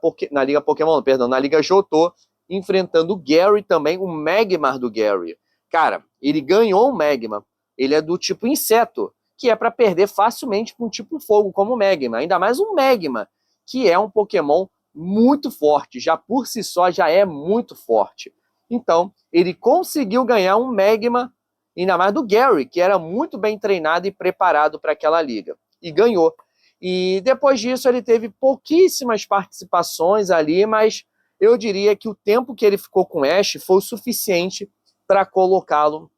Johto, enfrentando o Gary também, o Magmar do Gary. Cara, Ele ganhou um Magma. Ele é do tipo inseto, que é para perder facilmente com um tipo fogo, como o Magma. Ainda mais um Magma, que é um Pokémon muito forte. Já por si só, já é muito forte. Então, ele conseguiu ganhar um Magma, ainda mais do Gary, que era muito bem treinado e preparado para aquela liga. E ganhou. E depois disso, ele teve pouquíssimas participações ali, mas eu diria que o tempo que ele ficou com o Ash foi o suficiente para colocá-lo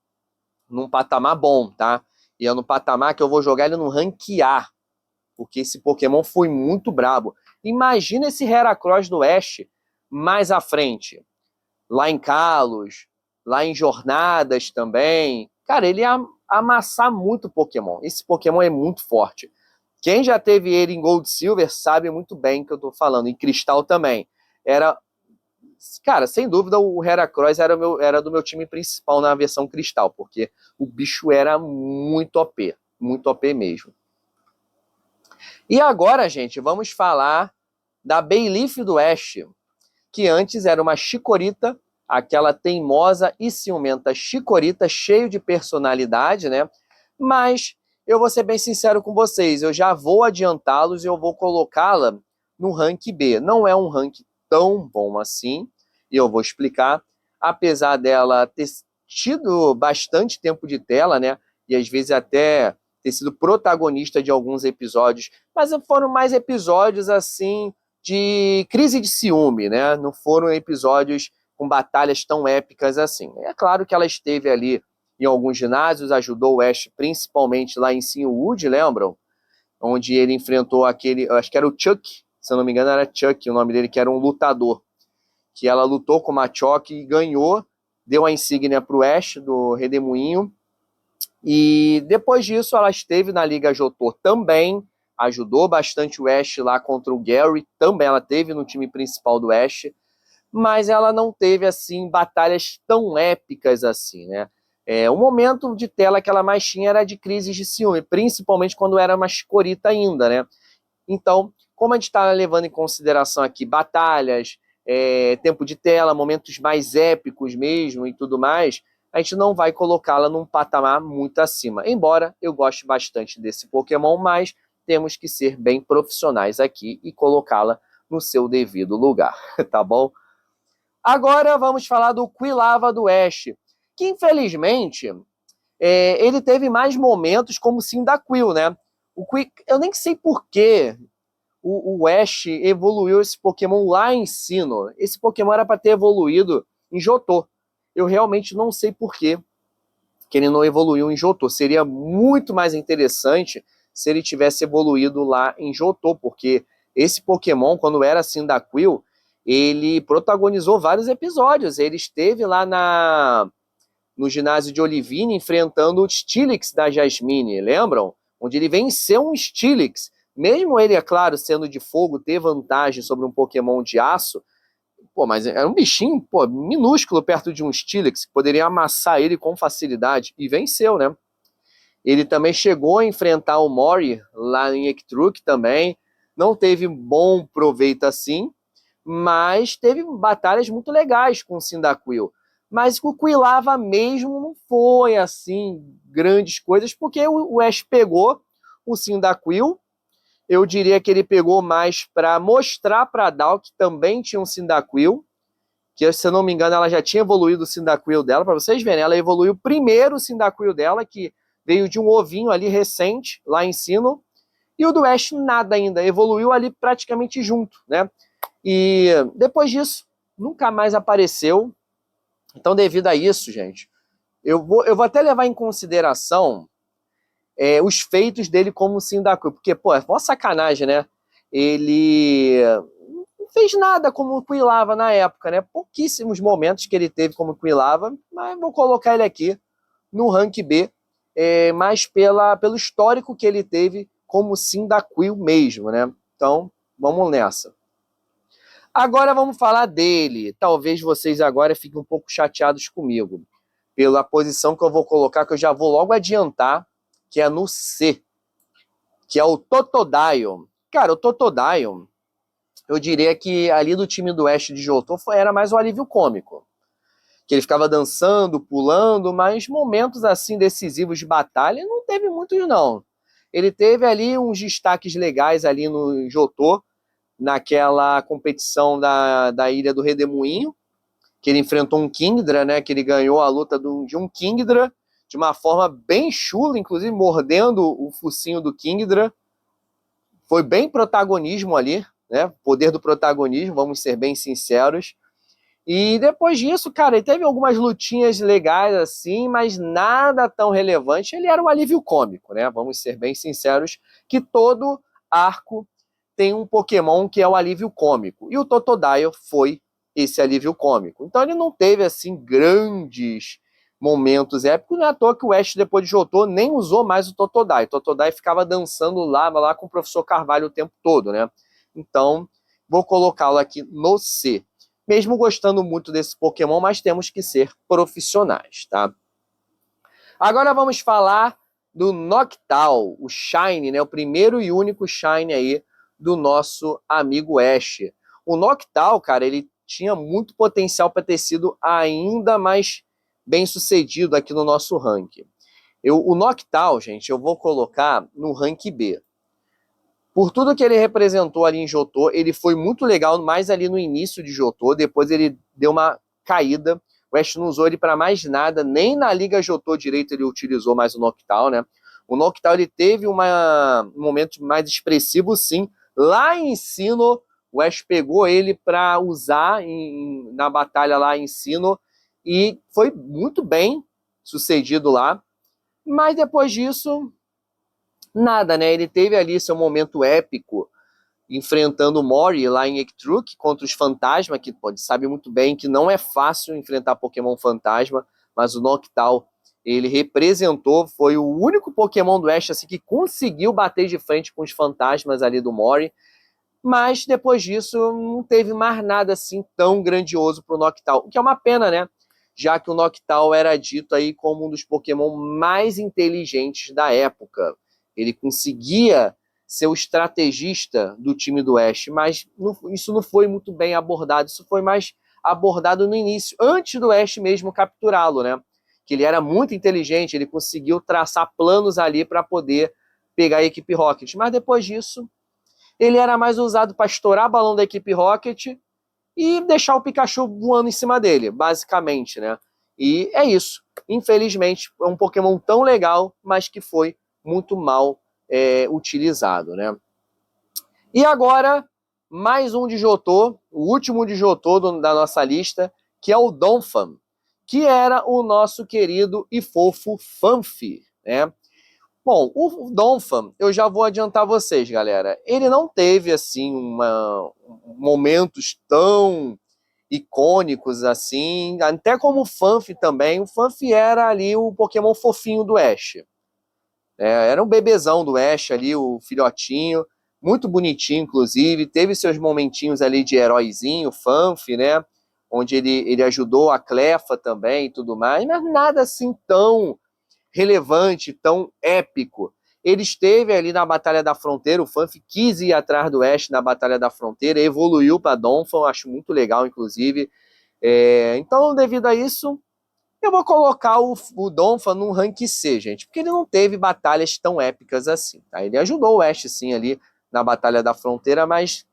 num patamar bom, tá? E é no patamar que eu vou jogar ele no ranquear, porque esse Pokémon foi muito brabo. Imagina esse Heracross do Ash mais à frente, lá em Kalos, lá em Jornadas também. Cara, ele ia amassar muito Pokémon. Esse Pokémon é muito forte. Quem já teve ele em Gold Silver sabe muito bem o que eu tô falando. Em Cristal também. Era, cara, sem dúvida o Heracross era do meu time principal na versão Cristal, porque o bicho era muito OP mesmo. E agora, gente, vamos falar da Bayleaf do Ash, que antes era uma Chikorita, aquela teimosa e ciumenta Chikorita, cheio de personalidade, né? Mas eu vou ser bem sincero com vocês, eu já vou adiantá-los e eu vou colocá-la no rank B. Não é um rank tão bom assim, e eu vou explicar. Apesar dela ter tido bastante tempo de tela, né? E às vezes até ter sido protagonista de alguns episódios, mas foram mais episódios assim de crise de ciúme, né? Não foram episódios com batalhas tão épicas assim. É claro que ela esteve ali em alguns ginásios, ajudou o Ash principalmente lá em Sinwood, lembram? Onde ele enfrentou aquele, acho que era o Chuck, se eu não me engano era Chuck o nome dele, que era um lutador, que ela lutou com o Machoke e ganhou, deu a insígnia para o Ash do Redemoinho. E depois disso ela esteve na Liga Johto também, ajudou bastante o Ash lá contra o Gary, também ela teve no time principal do Ash, mas ela não teve assim batalhas tão épicas assim, né? O momento de tela que ela mais tinha era de crises de ciúme, principalmente quando era uma Chikorita ainda, né? Então, como a gente está levando em consideração aqui batalhas, tempo de tela, momentos mais épicos mesmo e tudo mais, a gente não vai colocá-la num patamar muito acima. Embora eu goste bastante desse Pokémon, mas temos que ser bem profissionais aqui e colocá-la no seu devido lugar, tá bom? Agora vamos falar do Quilava do Ash, que infelizmente ele teve mais momentos como Cyndaquil, né? Eu nem sei por que o Ash evoluiu esse Pokémon lá em Sinnoh. Esse Pokémon era para ter evoluído em Johto. Eu realmente não sei por que ele não evoluiu em Johto. Seria muito mais interessante se ele tivesse evoluído lá em Johto, porque esse Pokémon, quando era Cyndaquil, ele protagonizou vários episódios. Ele esteve lá no ginásio de Olivine enfrentando o Steelix da Jasmine, lembram? Onde ele venceu um Steelix. Mesmo ele, é claro, sendo de fogo, ter vantagem sobre um Pokémon de aço, pô, mas era um bichinho, pô, minúsculo perto de um Steelix, que poderia amassar ele com facilidade, e venceu, né? Ele também chegou a enfrentar o Mori lá em Ektruk também, não teve bom proveito assim, mas teve batalhas muito legais com o Cyndaquil. Mas o Quilava mesmo não foi assim grandes coisas, porque o Ash pegou o Cyndaquil, eu diria que ele pegou mais para mostrar para a Dal que também tinha um Cyndaquil, que se eu não me engano ela já tinha evoluído o Cyndaquil dela, para vocês verem, ela evoluiu primeiro o Cyndaquil dela, que veio de um ovinho ali recente, lá em Sinnoh, e o do Ash nada ainda, evoluiu ali praticamente junto, né? E depois disso, nunca mais apareceu. Então, devido a isso, gente, eu vou até levar em consideração os feitos dele como Cyndaquil, porque, pô, é uma sacanagem, né? Ele não fez nada como Quilava na época, né? Pouquíssimos momentos que ele teve como Quilava, mas vou colocar ele aqui no rank B, mais pelo histórico que ele teve como Cyndaquil mesmo, né? Então, vamos nessa. Agora vamos falar dele. Talvez vocês agora fiquem um pouco chateados comigo, pela posição que eu vou colocar, que eu já vou logo adiantar, que é no C, que é o Totodile. Cara, o Totodile, eu diria que ali do time do Ash de Johto era mais um alívio cômico. que ele ficava dançando, pulando, mas momentos assim decisivos de batalha não teve muitos não. Ele teve ali uns destaques legais ali no Jotô, naquela competição da Ilha do Redemoinho, que ele enfrentou um Kingdra, né, que ele ganhou a luta de um Kingdra, de uma forma bem chula, inclusive mordendo o focinho do Kingdra. Foi bem protagonismo ali, né, poder do protagonismo, vamos ser bem sinceros. E depois disso, cara, ele teve algumas lutinhas legais assim, mas nada tão relevante. Ele era um alívio cômico, né? Vamos ser bem sinceros, que todo arco tem um Pokémon que é o alívio cômico. E o Totodile foi esse alívio cômico. Então ele não teve, assim, grandes momentos épicos. Não é à toa que o Ash, depois de Jotô, nem usou mais o Totodile. O Totodile ficava dançando lá com o professor Carvalho o tempo todo, né? Então, vou colocá-lo aqui no C. Mesmo gostando muito desse Pokémon, mas temos que ser profissionais, tá? Agora vamos falar do Noctowl, o Shine, né? O primeiro e único Shine aí do nosso amigo Ash. O Noctowl, cara, ele tinha muito potencial para ter sido ainda mais bem sucedido aqui no nosso ranking. O Noctowl, gente, eu vou colocar no rank B. Por tudo que ele representou ali em Jotô, ele foi muito legal, mais ali no início de Jotô, depois ele deu uma caída. O Ash não usou ele para mais nada, nem na Liga Jotô direito ele utilizou mais o Noctowl, né? O Noctowl ele teve um momento mais expressivo, sim. Lá em Sinnoh, o Ash pegou ele para usar na batalha lá em Sinnoh e foi muito bem sucedido lá. Mas depois disso, nada, né? Ele teve ali seu momento épico enfrentando o Mori lá em Ectruk contra os fantasmas, que pode sabe muito bem que não é fácil enfrentar Pokémon fantasma, mas o Noctowl ele representou, foi o único Pokémon do Ash assim, que conseguiu bater de frente com os fantasmas ali do Mori, mas depois disso não teve mais nada assim tão grandioso para o Noctowl, o que é uma pena, né? Já que o Noctowl era dito aí como um dos Pokémon mais inteligentes da época. Ele conseguia ser o estrategista do time do Ash, mas isso não foi muito bem abordado, isso foi mais abordado no início, antes do Ash mesmo capturá-lo, né? Que ele era muito inteligente, ele conseguiu traçar planos ali para poder pegar a equipe Rocket, mas depois disso, ele era mais usado para estourar balão da equipe Rocket e deixar o Pikachu voando em cima dele, basicamente, né? E é isso. Infelizmente, é um Pokémon tão legal, mas que foi muito mal utilizado, né? E agora, mais um de Jotô, o último de Jotô da nossa lista, que é o Donphan, que era o nosso querido e fofo Phanpy, né? Bom, o Donphan, eu já vou adiantar vocês, galera. Ele não teve, assim, momentos tão icônicos, assim, até como o Phanpy também. O Phanpy era ali o Pokémon fofinho do Ash. Era um bebezão do Ash ali, o filhotinho, muito bonitinho, inclusive. Teve seus momentinhos ali de heróizinho, Phanpy, né? Onde ele ajudou a Clefa também e tudo mais, mas nada assim tão relevante, tão épico. Ele esteve ali na Batalha da Fronteira, o Phanpy quis ir atrás do Ash na Batalha da Fronteira, evoluiu para Donphan, acho muito legal, inclusive. Então, devido a isso, eu vou colocar o Donphan num rank C, gente, porque ele não teve batalhas tão épicas assim. Tá? Ele ajudou o Ash, sim, ali na Batalha da Fronteira, mas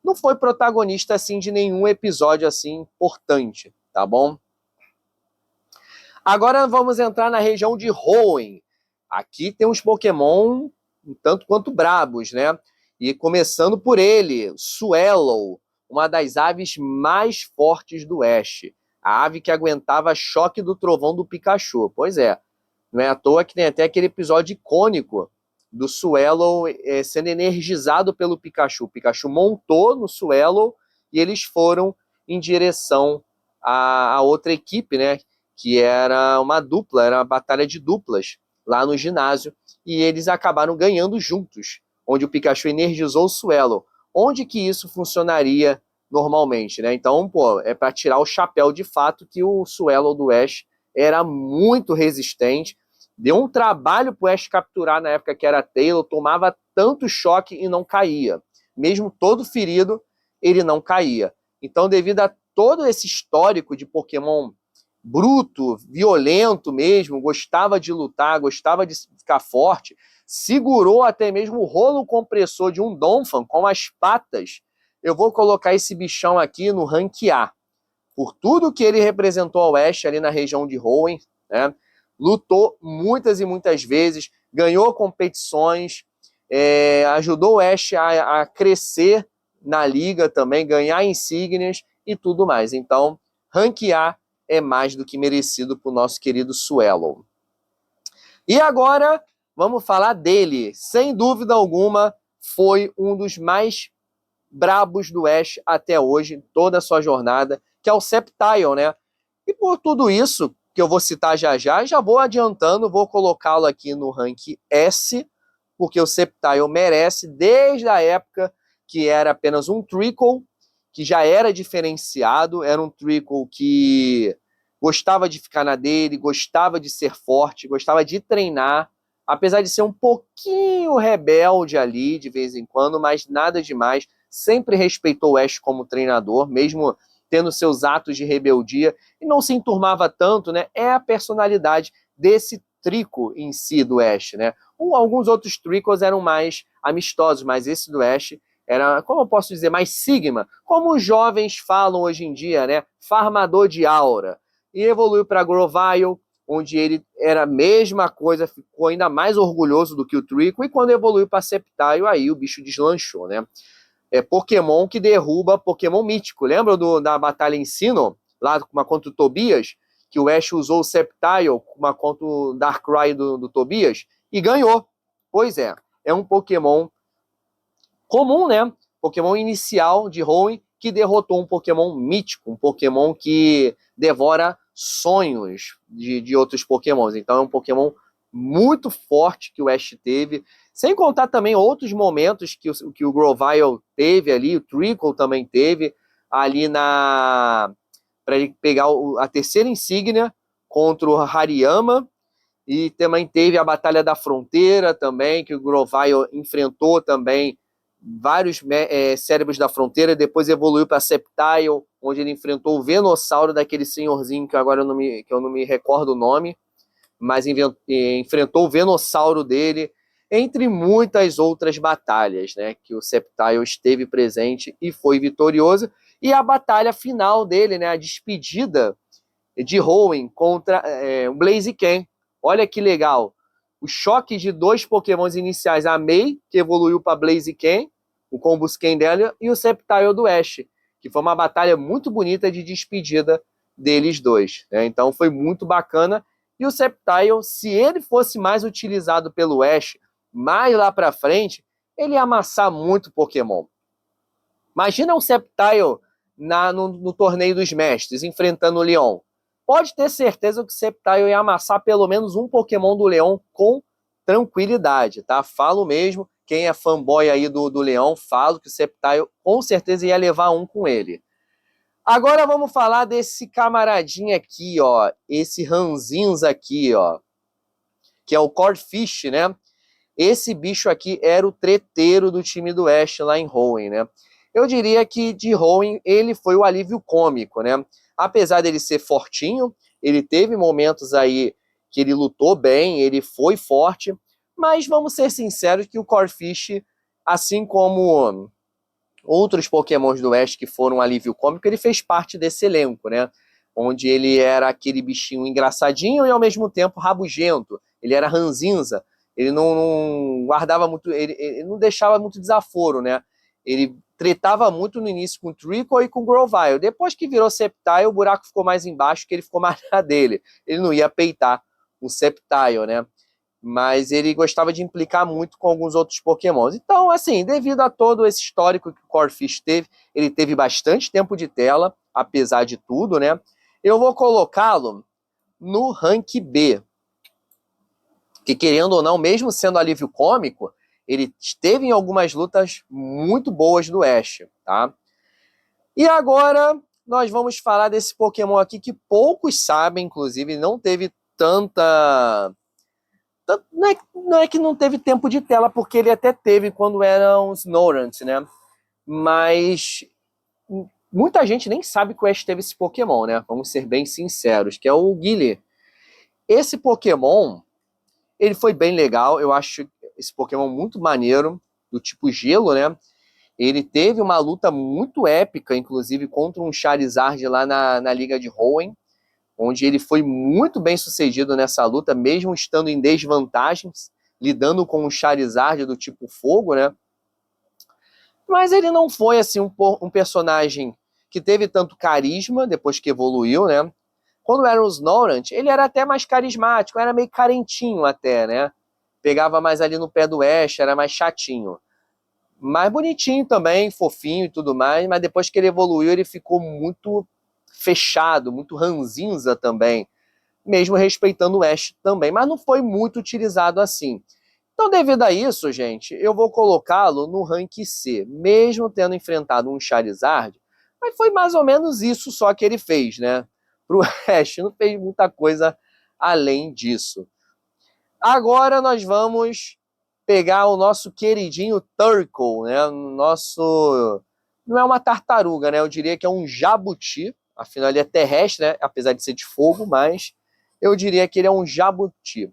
não foi protagonista, assim, de nenhum episódio, assim, importante, tá bom? Agora vamos entrar na região de Hoenn. Aqui tem uns Pokémon um tanto quanto brabos, né? E começando por ele, Swallow, uma das aves mais fortes do Ash. A ave que aguentava choque do trovão do Pikachu. Pois é, não é à toa que tem até aquele episódio icônico do Swallow sendo energizado pelo Pikachu. O Pikachu montou no Swallow e eles foram em direção à outra equipe, né? Que era uma dupla, era uma batalha de duplas lá no ginásio, e eles acabaram ganhando juntos, onde o Pikachu energizou o Swallow. Onde que isso funcionaria normalmente, né? Então, pô, é para tirar o chapéu de fato que o Swallow do Ash era muito resistente, deu um trabalho pro Ash capturar na época que era Taylor, tomava tanto choque e não caía. Mesmo todo ferido, ele não caía. Então, devido a todo esse histórico de Pokémon bruto, violento mesmo, gostava de lutar, gostava de ficar forte, segurou até mesmo o rolo compressor de um Donphan com as patas. Eu vou colocar esse bichão aqui no rank A, por tudo que ele representou ao Ash ali na região de Hoenn, né? Lutou muitas e muitas vezes, ganhou competições, ajudou o Ash a crescer na liga também, ganhar insígnias e tudo mais. Então, rank A é mais do que merecido para o nosso querido Swallow. E agora, vamos falar dele. Sem dúvida alguma, foi um dos mais brabos do Ash até hoje, toda a sua jornada, que é o Sceptile, né? E por tudo isso, que eu vou citar já vou adiantando, vou colocá-lo aqui no rank S, porque o Sceptile merece, desde a época que era apenas um Trickle, que já era diferenciado, era um Trickle que gostava de ficar na dele, gostava de ser forte, gostava de treinar, apesar de ser um pouquinho rebelde ali, de vez em quando, mas nada demais, sempre respeitou o Ash como treinador, mesmo tendo seus atos de rebeldia, e não se enturmava tanto, né? É a personalidade desse Trico em si do Ash, né? Alguns outros Tricos eram mais amistosos, mas esse do Ash era, como eu posso dizer, mais Sigma, como os jovens falam hoje em dia, né? Farmador de aura. E evoluiu para Grovyle, onde ele era a mesma coisa, ficou ainda mais orgulhoso do que o Trico, e quando evoluiu para Sceptile, aí o bicho deslanchou, né? É Pokémon que derruba Pokémon mítico. Lembra da batalha em Sinnoh, lá contra o Tobias? Que o Ash usou o Sceptile contra o Darkrai do Tobias e ganhou. Pois é um Pokémon comum, né? Pokémon inicial de Hoenn que derrotou um Pokémon mítico, um Pokémon que devora sonhos de outros Pokémons. Então é um Pokémon muito forte que o Ash teve, sem contar também outros momentos que o Grovyle teve ali, o Trickle também teve, ali para ele pegar a terceira insígnia contra o Hariyama, e também teve a Batalha da Fronteira também, que o Grovyle enfrentou também vários cérebros da fronteira, depois evoluiu para Sceptile, onde ele enfrentou o Venossauro daquele senhorzinho que agora eu não me recordo o nome, mas enfrentou o Venossauro dele, entre muitas outras batalhas, né, que o Sceptile esteve presente e foi vitorioso, e a batalha final dele, né, a despedida de Hoenn contra o Blaziken. Olha que legal, o choque de dois pokémons iniciais, a Mei, que evoluiu para Blaziken, o Combusken dela, e o Sceptile do Ash, que foi uma batalha muito bonita de despedida deles dois, né? Então foi muito bacana. E o Sceptile, se ele fosse mais utilizado pelo Ash mais lá para frente, ele ia amassar muito Pokémon. Imagina um Sceptile no torneio dos mestres, enfrentando o Leon. Pode ter certeza que o Sceptile ia amassar pelo menos um Pokémon do Leon com tranquilidade, tá? Falo mesmo, quem é fanboy aí do Leon, falo que o Sceptile com certeza ia levar um com ele. Agora vamos falar desse camaradinho aqui, ó, esse ranzinza aqui, ó, que é o Corphish, né? Esse bicho aqui era o treteiro do time do Ash lá em Hoenn, né? Eu diria que de Hoenn ele foi o alívio cômico, né? Apesar dele ser fortinho, ele teve momentos aí que ele lutou bem, ele foi forte, mas vamos ser sinceros que o Corphish, assim como outros Pokémons do Ash que foram um alívio cômico, ele fez parte desse elenco, né? Onde ele era aquele bichinho engraçadinho e ao mesmo tempo rabugento. Ele era ranzinza, ele não guardava muito, ele não deixava muito desaforo, né? Ele tretava muito no início com o Trickle e com o Grovyle. Depois que virou Sceptile, o buraco ficou mais embaixo, que ele ficou mais na dele. Ele não ia peitar o Sceptile, né? Mas ele gostava de implicar muito com alguns outros Pokémons. Então, assim, devido a todo esse histórico que o Corphish teve, ele teve bastante tempo de tela, apesar de tudo, né? Eu vou colocá-lo no rank B, que querendo ou não, mesmo sendo alívio cômico, ele esteve em algumas lutas muito boas do Ash, tá? E agora nós vamos falar desse Pokémon aqui que poucos sabem, inclusive, não teve tanta... Não é que não teve tempo de tela, porque ele até teve quando eram os Snorunt, né? Mas muita gente nem sabe que o Ash teve esse Pokémon, né? Vamos ser bem sinceros, que é o Guile. Esse Pokémon, ele foi bem legal, eu acho esse Pokémon muito maneiro, do tipo gelo, né? Ele teve uma luta muito épica, inclusive, contra um Charizard lá na Liga de Hoenn, onde ele foi muito bem sucedido nessa luta, mesmo estando em desvantagens, lidando com um Charizard do tipo fogo, né? Mas ele não foi, assim, um personagem que teve tanto carisma, depois que evoluiu, né? Quando era o Snorunt, ele era até mais carismático, era meio carentinho até, né? Pegava mais ali no pé do Ash, era mais chatinho. Mais bonitinho também, fofinho e tudo mais, mas depois que ele evoluiu, ele ficou muito fechado, muito ranzinza também, mesmo respeitando o Ash também, mas não foi muito utilizado assim. Então, devido a isso, gente, eu vou colocá-lo no rank C, mesmo tendo enfrentado um Charizard, mas foi mais ou menos isso só que ele fez, né? Pro Ash, não fez muita coisa além disso. Agora nós vamos pegar o nosso queridinho Turtle, né? Nosso... Não é uma tartaruga, né? Eu diria que é um jabuti. Afinal, ele é terrestre, né? Apesar de ser de fogo, mas eu diria que ele é um jabuti.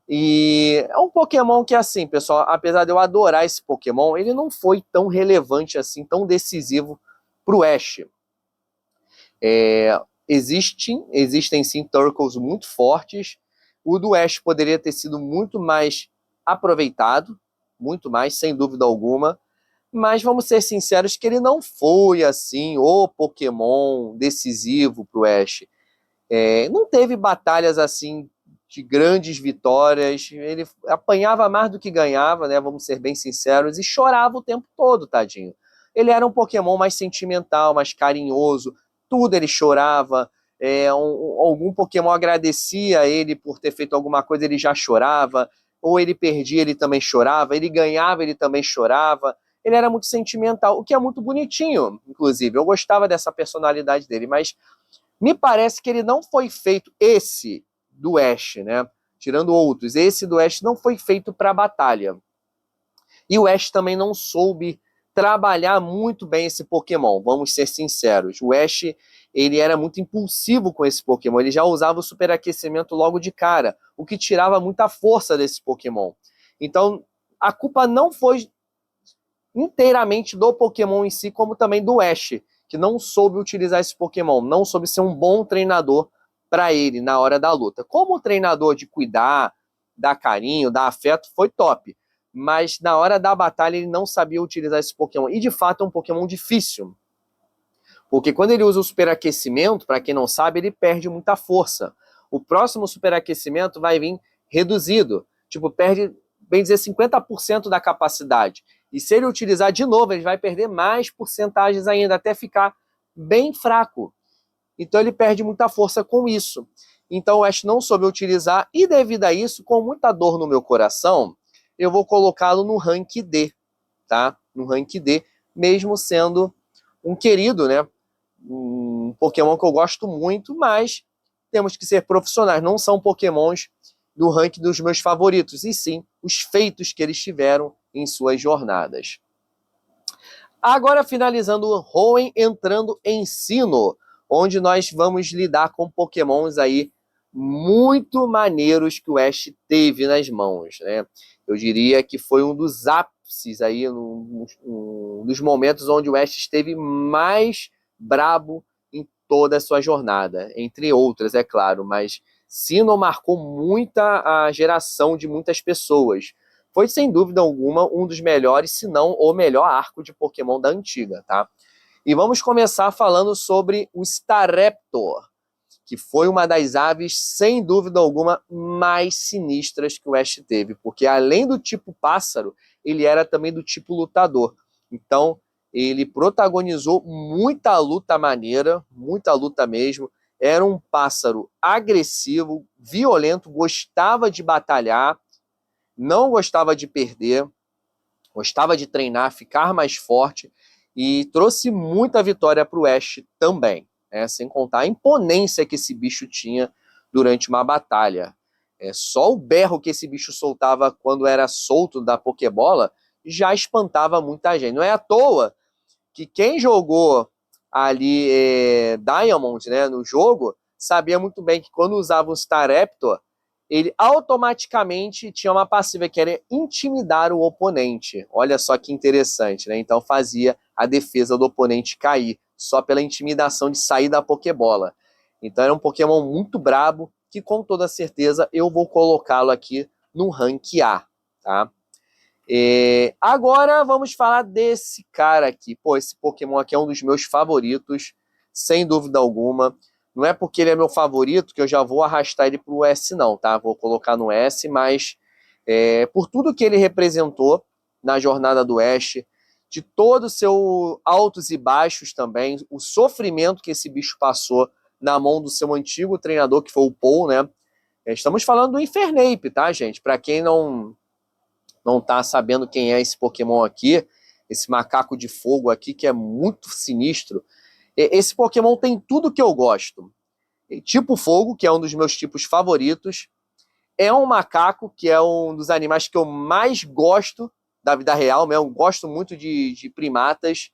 E é um Pokémon que, assim, pessoal, apesar de eu adorar esse Pokémon, ele não foi tão relevante assim, tão decisivo pro Ash. Existem sim Turtles muito fortes. O do Ash poderia ter sido muito mais aproveitado, muito mais, sem dúvida alguma. Mas vamos ser sinceros que ele não foi assim o Pokémon decisivo para o Ash. Não teve batalhas assim de grandes vitórias. Ele apanhava mais do que ganhava, né? Vamos ser bem sinceros, e chorava o tempo todo, tadinho. Ele era um Pokémon mais sentimental, mais carinhoso. Tudo ele chorava. Algum Pokémon agradecia ele por ter feito alguma coisa, ele já chorava. Ou ele perdia, ele também chorava. Ele ganhava, ele também chorava. Ele era muito sentimental, o que é muito bonitinho, inclusive. Eu gostava dessa personalidade dele, mas me parece que ele não foi feito, esse do Ash, né? Tirando outros, esse do Ash não foi feito para batalha. E o Ash também não soube trabalhar muito bem esse Pokémon, vamos ser sinceros. O Ash, ele era muito impulsivo com esse Pokémon, ele já usava o superaquecimento logo de cara, o que tirava muita força desse Pokémon. Então, a culpa não foi inteiramente do Pokémon em si, como também do Ash, que não soube utilizar esse Pokémon, não soube ser um bom treinador para ele na hora da luta. Como treinador de cuidar, dar carinho, dar afeto, foi top. Mas na hora da batalha ele não sabia utilizar esse Pokémon. E de fato é um Pokémon difícil. Porque quando ele usa o superaquecimento, para quem não sabe, ele perde muita força. O próximo superaquecimento vai vir reduzido. Tipo, perde, bem dizer, 50% da capacidade. E se ele utilizar de novo, ele vai perder mais porcentagens ainda, até ficar bem fraco. Então ele perde muita força com isso. Então o Ash não soube utilizar, e devido a isso, com muita dor no meu coração, eu vou colocá-lo no rank D, tá? No rank D, mesmo sendo um querido, né? Um Pokémon que eu gosto muito, mas temos que ser profissionais, não são Pokémons do ranking dos meus favoritos, e sim os feitos que eles tiveram em suas jornadas. Agora, finalizando o Hoenn, entrando em Sinnoh, onde nós vamos lidar com Pokémons aí muito maneiros que o Ash teve nas mãos, né? Eu diria que foi um dos ápices aí, um dos momentos onde o Ash esteve mais brabo em toda a sua jornada, entre outras, é claro, mas Sinnoh marcou muita a geração de muitas pessoas. Foi, sem dúvida alguma, um dos melhores, se não o melhor arco de Pokémon da antiga, tá? E vamos começar falando sobre o Staraptor, que foi uma das aves, sem dúvida alguma, mais sinistras que o Ash teve, porque além do tipo pássaro, ele era também do tipo lutador. Então, ele protagonizou muita luta maneira, muita luta mesmo. Era um pássaro agressivo, violento, gostava de batalhar, não gostava de perder, gostava de treinar, ficar mais forte, e trouxe muita vitória para o Ash também, né? Sem contar a imponência que esse bicho tinha durante uma batalha. Só o berro que esse bicho soltava quando era solto da Pokébola já espantava muita gente. Não é à toa que quem jogou ali Diamond, né, no jogo, sabia muito bem que quando usava o Staraptor, ele automaticamente tinha uma passiva que era intimidar o oponente. Olha só que interessante, né? Então fazia a defesa do oponente cair, só pela intimidação de sair da Pokébola. Então era um Pokémon muito brabo, que com toda certeza eu vou colocá-lo aqui no rank A, tá? Agora vamos falar desse cara aqui. Pô, esse Pokémon aqui é um dos meus favoritos, sem dúvida alguma. Não é porque ele é meu favorito que eu já vou arrastar ele pro S, não, tá? Vou colocar no S, mas por tudo que ele representou na jornada do Ash, de todo o seu altos e baixos também, o sofrimento que esse bicho passou na mão do seu antigo treinador, que foi o Paul, né? Estamos falando do Infernape, tá, gente? Para quem não tá sabendo quem é esse Pokémon aqui, esse macaco de fogo aqui, que é muito sinistro. Esse Pokémon tem tudo que eu gosto. Tipo fogo, que é um dos meus tipos favoritos. É um macaco, que é um dos animais que eu mais gosto da vida real mesmo. Eu gosto muito de primatas.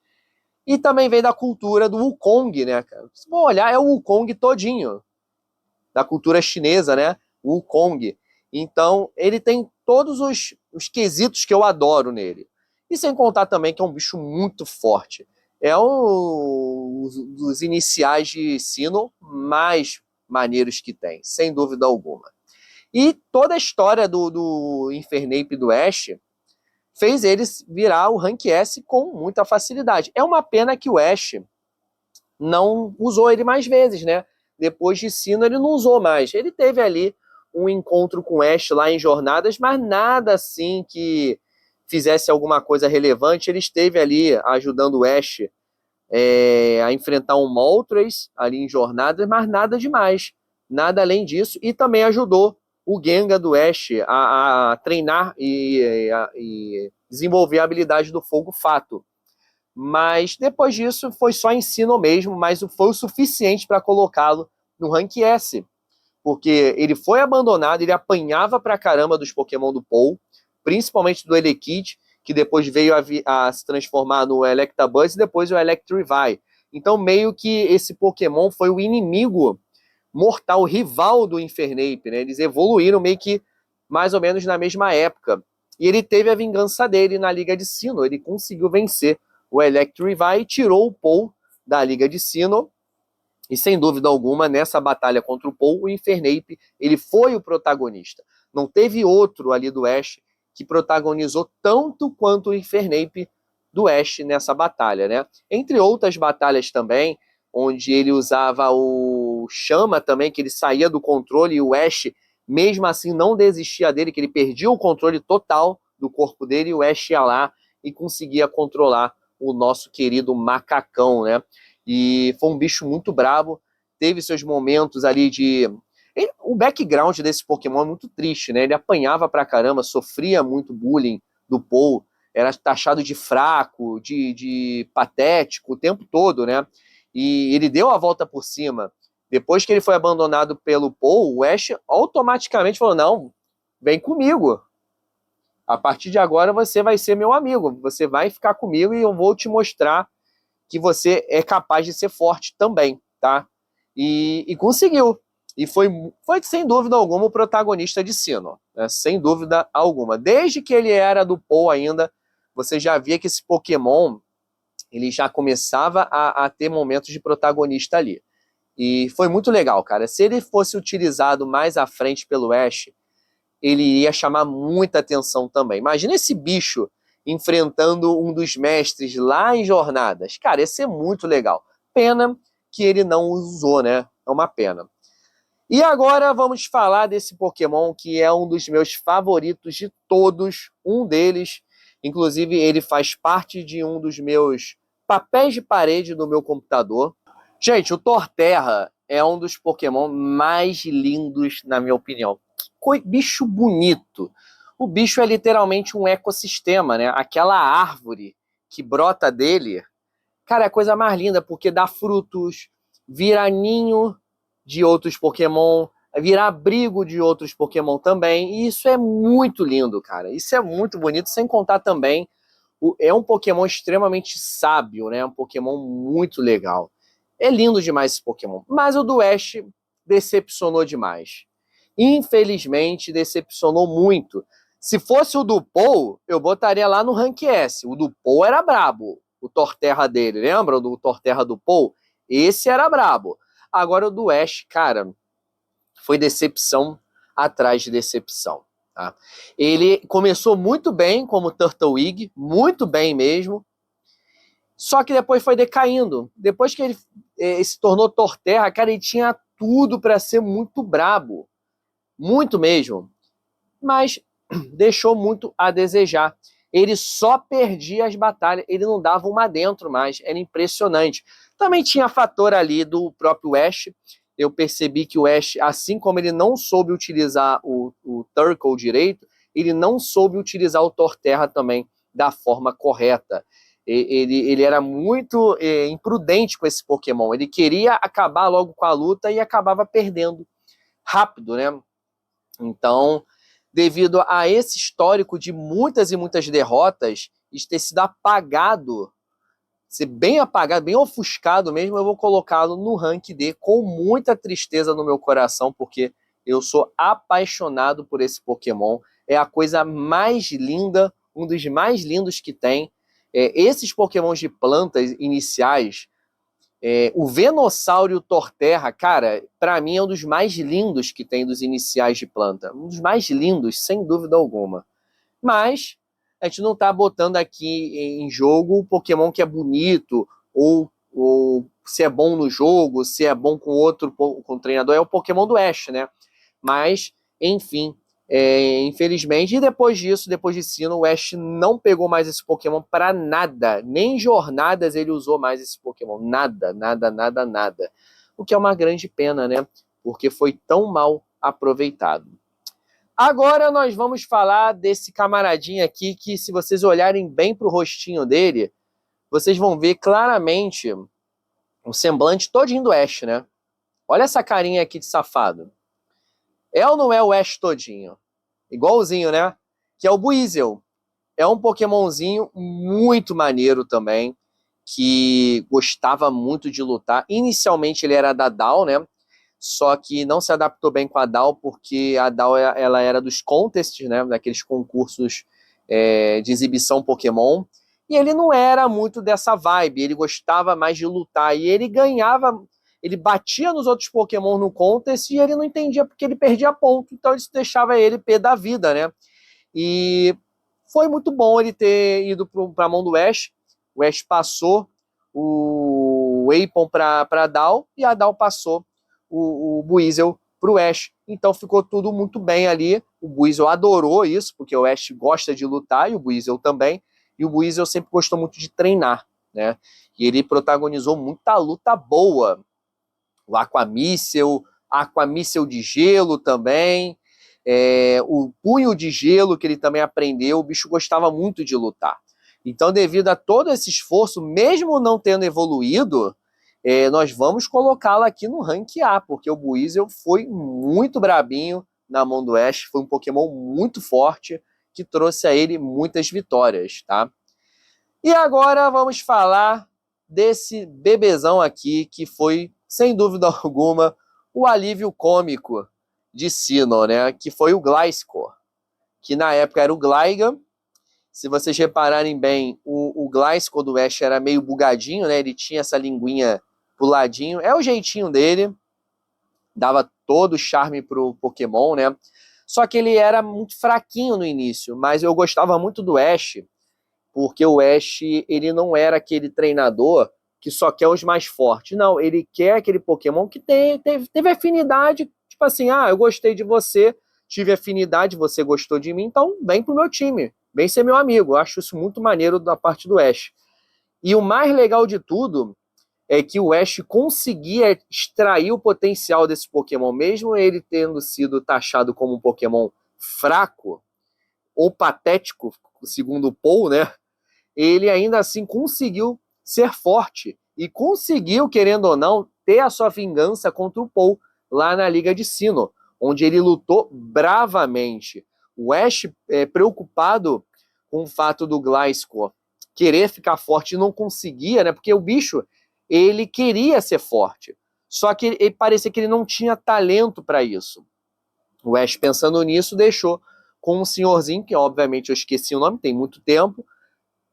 E também vem da cultura do Wukong, né, cara? Se for olhar, é o Wukong todinho. Da cultura chinesa, né? O Wukong. Então, ele tem todos os quesitos que eu adoro nele. E sem contar também que é um bicho muito forte. É um dos iniciais de Sinnoh mais maneiros que tem, sem dúvida alguma. E toda a história do Infernape do Ash fez eles virar o Rank S com muita facilidade. É uma pena que o Ash não usou ele mais vezes, né? Depois de Sinnoh ele não usou mais. Ele teve ali um encontro com Ash lá em Jornadas, mas nada assim que fizesse alguma coisa relevante. Ele esteve ali ajudando o Ash a enfrentar um Moltres ali em Jornadas, mas nada demais. Nada além disso. E também ajudou o Gengar do Ash a treinar e desenvolver a habilidade do Fogo Fato. Mas depois disso foi só ensino mesmo, mas foi o suficiente para colocá-lo no rank S. Porque ele foi abandonado, ele apanhava pra caramba dos Pokémon do Paul, principalmente do Elekid, que depois veio a se transformar no Electabuzz e depois o Electrivy. Então meio que esse Pokémon foi o inimigo mortal, o rival do Infernape, né? Eles evoluíram meio que mais ou menos na mesma época. E ele teve a vingança dele na Liga de Sinnoh, ele conseguiu vencer o Electrivy e tirou o Paul da Liga de Sinnoh. E sem dúvida alguma, nessa batalha contra o Paul, o Infernape, ele foi o protagonista. Não teve outro ali do Ash que protagonizou tanto quanto o Infernape do Ash nessa batalha, né? Entre outras batalhas também, onde ele usava o Chama também, que ele saía do controle e o Ash, mesmo assim, não desistia dele, que ele perdia o controle total do corpo dele e o Ash ia lá e conseguia controlar o nosso querido macacão, né? E foi um bicho muito brabo, teve seus momentos ali de... O background desse Pokémon é muito triste, né? Ele apanhava pra caramba, sofria muito bullying do Paul, era taxado de fraco, de patético o tempo todo, né? E ele deu a volta por cima. Depois que ele foi abandonado pelo Paul, o Ash automaticamente falou, não, vem comigo. A partir de agora você vai ser meu amigo, você vai ficar comigo e eu vou te mostrar que você é capaz de ser forte também, tá? E conseguiu. E foi sem dúvida alguma o protagonista de Sinnoh, né? Sem dúvida alguma. Desde que ele era do Paul ainda, você já via que esse Pokémon ele já começava a ter momentos de protagonista ali. E foi muito legal, cara. Se ele fosse utilizado mais à frente pelo Ash, ele ia chamar muita atenção também. Imagina esse bicho enfrentando um dos mestres lá em Jornadas. Cara, ia ser muito legal. Pena que ele não usou, né? É uma pena. E agora vamos falar desse Pokémon que é um dos meus favoritos de todos. Um deles, inclusive, ele faz parte de um dos meus papéis de parede do meu computador. Gente, o Torterra é um dos Pokémon mais lindos, na minha opinião. Que bicho bonito. O bicho é literalmente um ecossistema, né? Aquela árvore que brota dele, cara, é a coisa mais linda, porque dá frutos, vira ninho de outros Pokémon, vira abrigo de outros Pokémon também. E isso é muito lindo, cara. Isso é muito bonito, sem contar também É um Pokémon extremamente sábio, né? Um Pokémon muito legal. É lindo demais esse Pokémon. Mas o do Ash decepcionou demais. Infelizmente, decepcionou muito. Se fosse o do Paul, eu botaria lá no Rank S. O do Paul era brabo. O Torterra dele, lembra do Torterra do Paul? Esse era brabo. Agora o do Ash, cara, foi decepção atrás de decepção. Tá? Ele começou muito bem como Turtwig, muito bem mesmo, só que depois foi decaindo. Depois que ele se tornou Torterra, cara, ele tinha tudo para ser muito brabo. Muito mesmo. Mas deixou muito a desejar. Ele só perdia as batalhas, ele não dava uma dentro mais, era impressionante. Também tinha fator ali do próprio Ash. Eu percebi que o Ash, assim como ele não soube utilizar o Turtle direito, ele não soube utilizar o Torterra também da forma correta. Ele era muito imprudente com esse Pokémon. Ele queria acabar logo com a luta e acabava perdendo rápido, né? Então, devido a esse histórico de muitas e muitas derrotas, de ter sido apagado, ser bem apagado, bem ofuscado mesmo, eu vou colocá-lo no rank D com muita tristeza no meu coração, porque eu sou apaixonado por esse Pokémon. É a coisa mais linda, um dos mais lindos que tem. Esses Pokémons de plantas iniciais, o Venossauro e o Torterra, cara, pra mim é um dos mais lindos que tem dos iniciais de planta. Um dos mais lindos, sem dúvida alguma. Mas a gente não tá botando aqui em jogo o Pokémon que é bonito, ou se é bom no jogo, se é bom com outro com o treinador, é o Pokémon do Ash, né? Mas, enfim, infelizmente, e depois disso, depois de Sinnoh, o Ash não pegou mais esse Pokémon para nada, nem em jornadas ele usou mais esse Pokémon, nada, nada, nada, nada, o que é uma grande pena, né, porque foi tão mal aproveitado. Agora nós vamos falar desse camaradinho aqui, que se vocês olharem bem pro rostinho dele, vocês vão ver claramente o semblante todinho do Ash, né, olha essa carinha aqui de safado. É ou não é o Ash todinho? Igualzinho, né? Que é o Buizel. É um Pokémonzinho muito maneiro também, que gostava muito de lutar. Inicialmente ele era da DAO, né? Só que não se adaptou bem com a DAO, porque a DAO ela era dos contests, né? Daqueles concursos de exibição Pokémon. E ele não era muito dessa vibe, ele gostava mais de lutar. E ele ganhava, ele batia nos outros Pokémon no contest e ele não entendia porque ele perdia ponto. Então isso deixava ele pé da vida, né? E foi muito bom ele ter ido para a mão do Ash. O Ash passou o Apon para a DAO e a DAO passou o Buizel para o Ash. Então ficou tudo muito bem ali. O Buizel adorou isso, porque o Ash gosta de lutar e o Buizel também. E o Buizel sempre gostou muito de treinar, né? E ele protagonizou muita luta boa. O Aquamissile de gelo também. O punho de gelo que ele também aprendeu, o bicho gostava muito de lutar. Então, devido a todo esse esforço, mesmo não tendo evoluído, nós vamos colocá-lo aqui no rank A, porque o Buizel foi muito brabinho na mão do Ash, foi um Pokémon muito forte, que trouxe a ele muitas vitórias, tá? E agora vamos falar desse bebezão aqui, que foi, sem dúvida alguma, o alívio cômico de Sinnoh, né? Que foi o Gliscor, que na época era o Gligan. Se vocês repararem bem, o Gliscor do Ash era meio bugadinho, né? Ele tinha essa linguinha pro ladinho. É o jeitinho dele. Dava todo o charme pro Pokémon, né? Só que ele era muito fraquinho no início. Mas eu gostava muito do Ash, porque o Ash, ele não era aquele treinador que só quer os mais fortes. Não, ele quer aquele Pokémon que teve afinidade, tipo assim, eu gostei de você, tive afinidade, você gostou de mim, então vem pro meu time, vem ser meu amigo. Eu acho isso muito maneiro da parte do Ash. E o mais legal de tudo é que o Ash conseguia extrair o potencial desse Pokémon, mesmo ele tendo sido taxado como um Pokémon fraco ou patético, segundo o Paul, né? Ele ainda assim conseguiu ser forte e conseguiu, querendo ou não, ter a sua vingança contra o Paul lá na Liga de Sinnoh, onde ele lutou bravamente. O Ash, preocupado com o fato do Gliscor querer ficar forte e não conseguia, né? Porque o bicho, ele queria ser forte. Só que ele parecia que ele não tinha talento para isso. O Ash, pensando nisso, deixou com um senhorzinho, que obviamente eu esqueci o nome, tem muito tempo,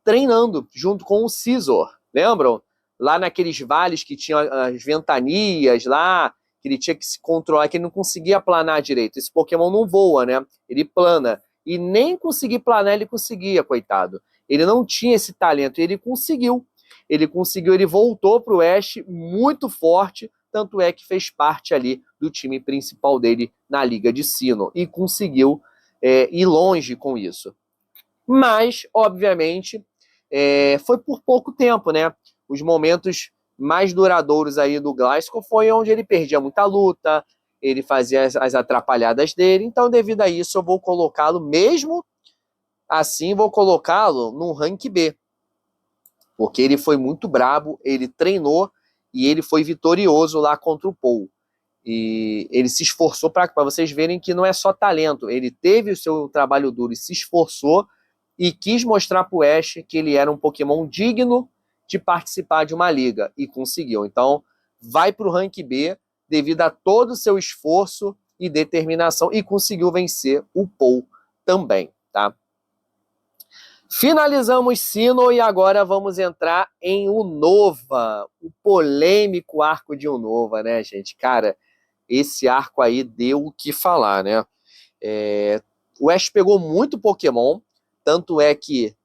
treinando junto com o Scizor. Lembram? Lá naqueles vales que tinham as ventanias lá, que ele tinha que se controlar, que ele não conseguia planar direito. Esse Pokémon não voa, né? Ele plana. E nem conseguir planar ele conseguia, coitado. Ele não tinha esse talento, e ele conseguiu. Ele voltou para o Ash muito forte, tanto é que fez parte ali do time principal dele na Liga de Sinnoh e conseguiu ir longe com isso. Mas, obviamente, foi por pouco tempo, né? Os momentos mais duradouros aí do Glasgow foi onde ele perdia muita luta, ele fazia as atrapalhadas dele, então devido a isso eu vou colocá-lo, mesmo assim, vou colocá-lo no rank B, porque ele foi muito brabo, ele treinou e ele foi vitorioso lá contra o Paul. E ele se esforçou para vocês verem que não é só talento, ele teve o seu trabalho duro e se esforçou e quis mostrar para o Ash que ele era um Pokémon digno de participar de uma liga, e conseguiu. Então, vai para o rank B devido a todo o seu esforço e determinação, e conseguiu vencer o Paul também, tá? Finalizamos Sinnoh e agora vamos entrar em Unova, o polêmico arco de Unova, né, gente? Cara, esse arco aí deu o que falar, né? O Ash pegou muito Pokémon, tanto é que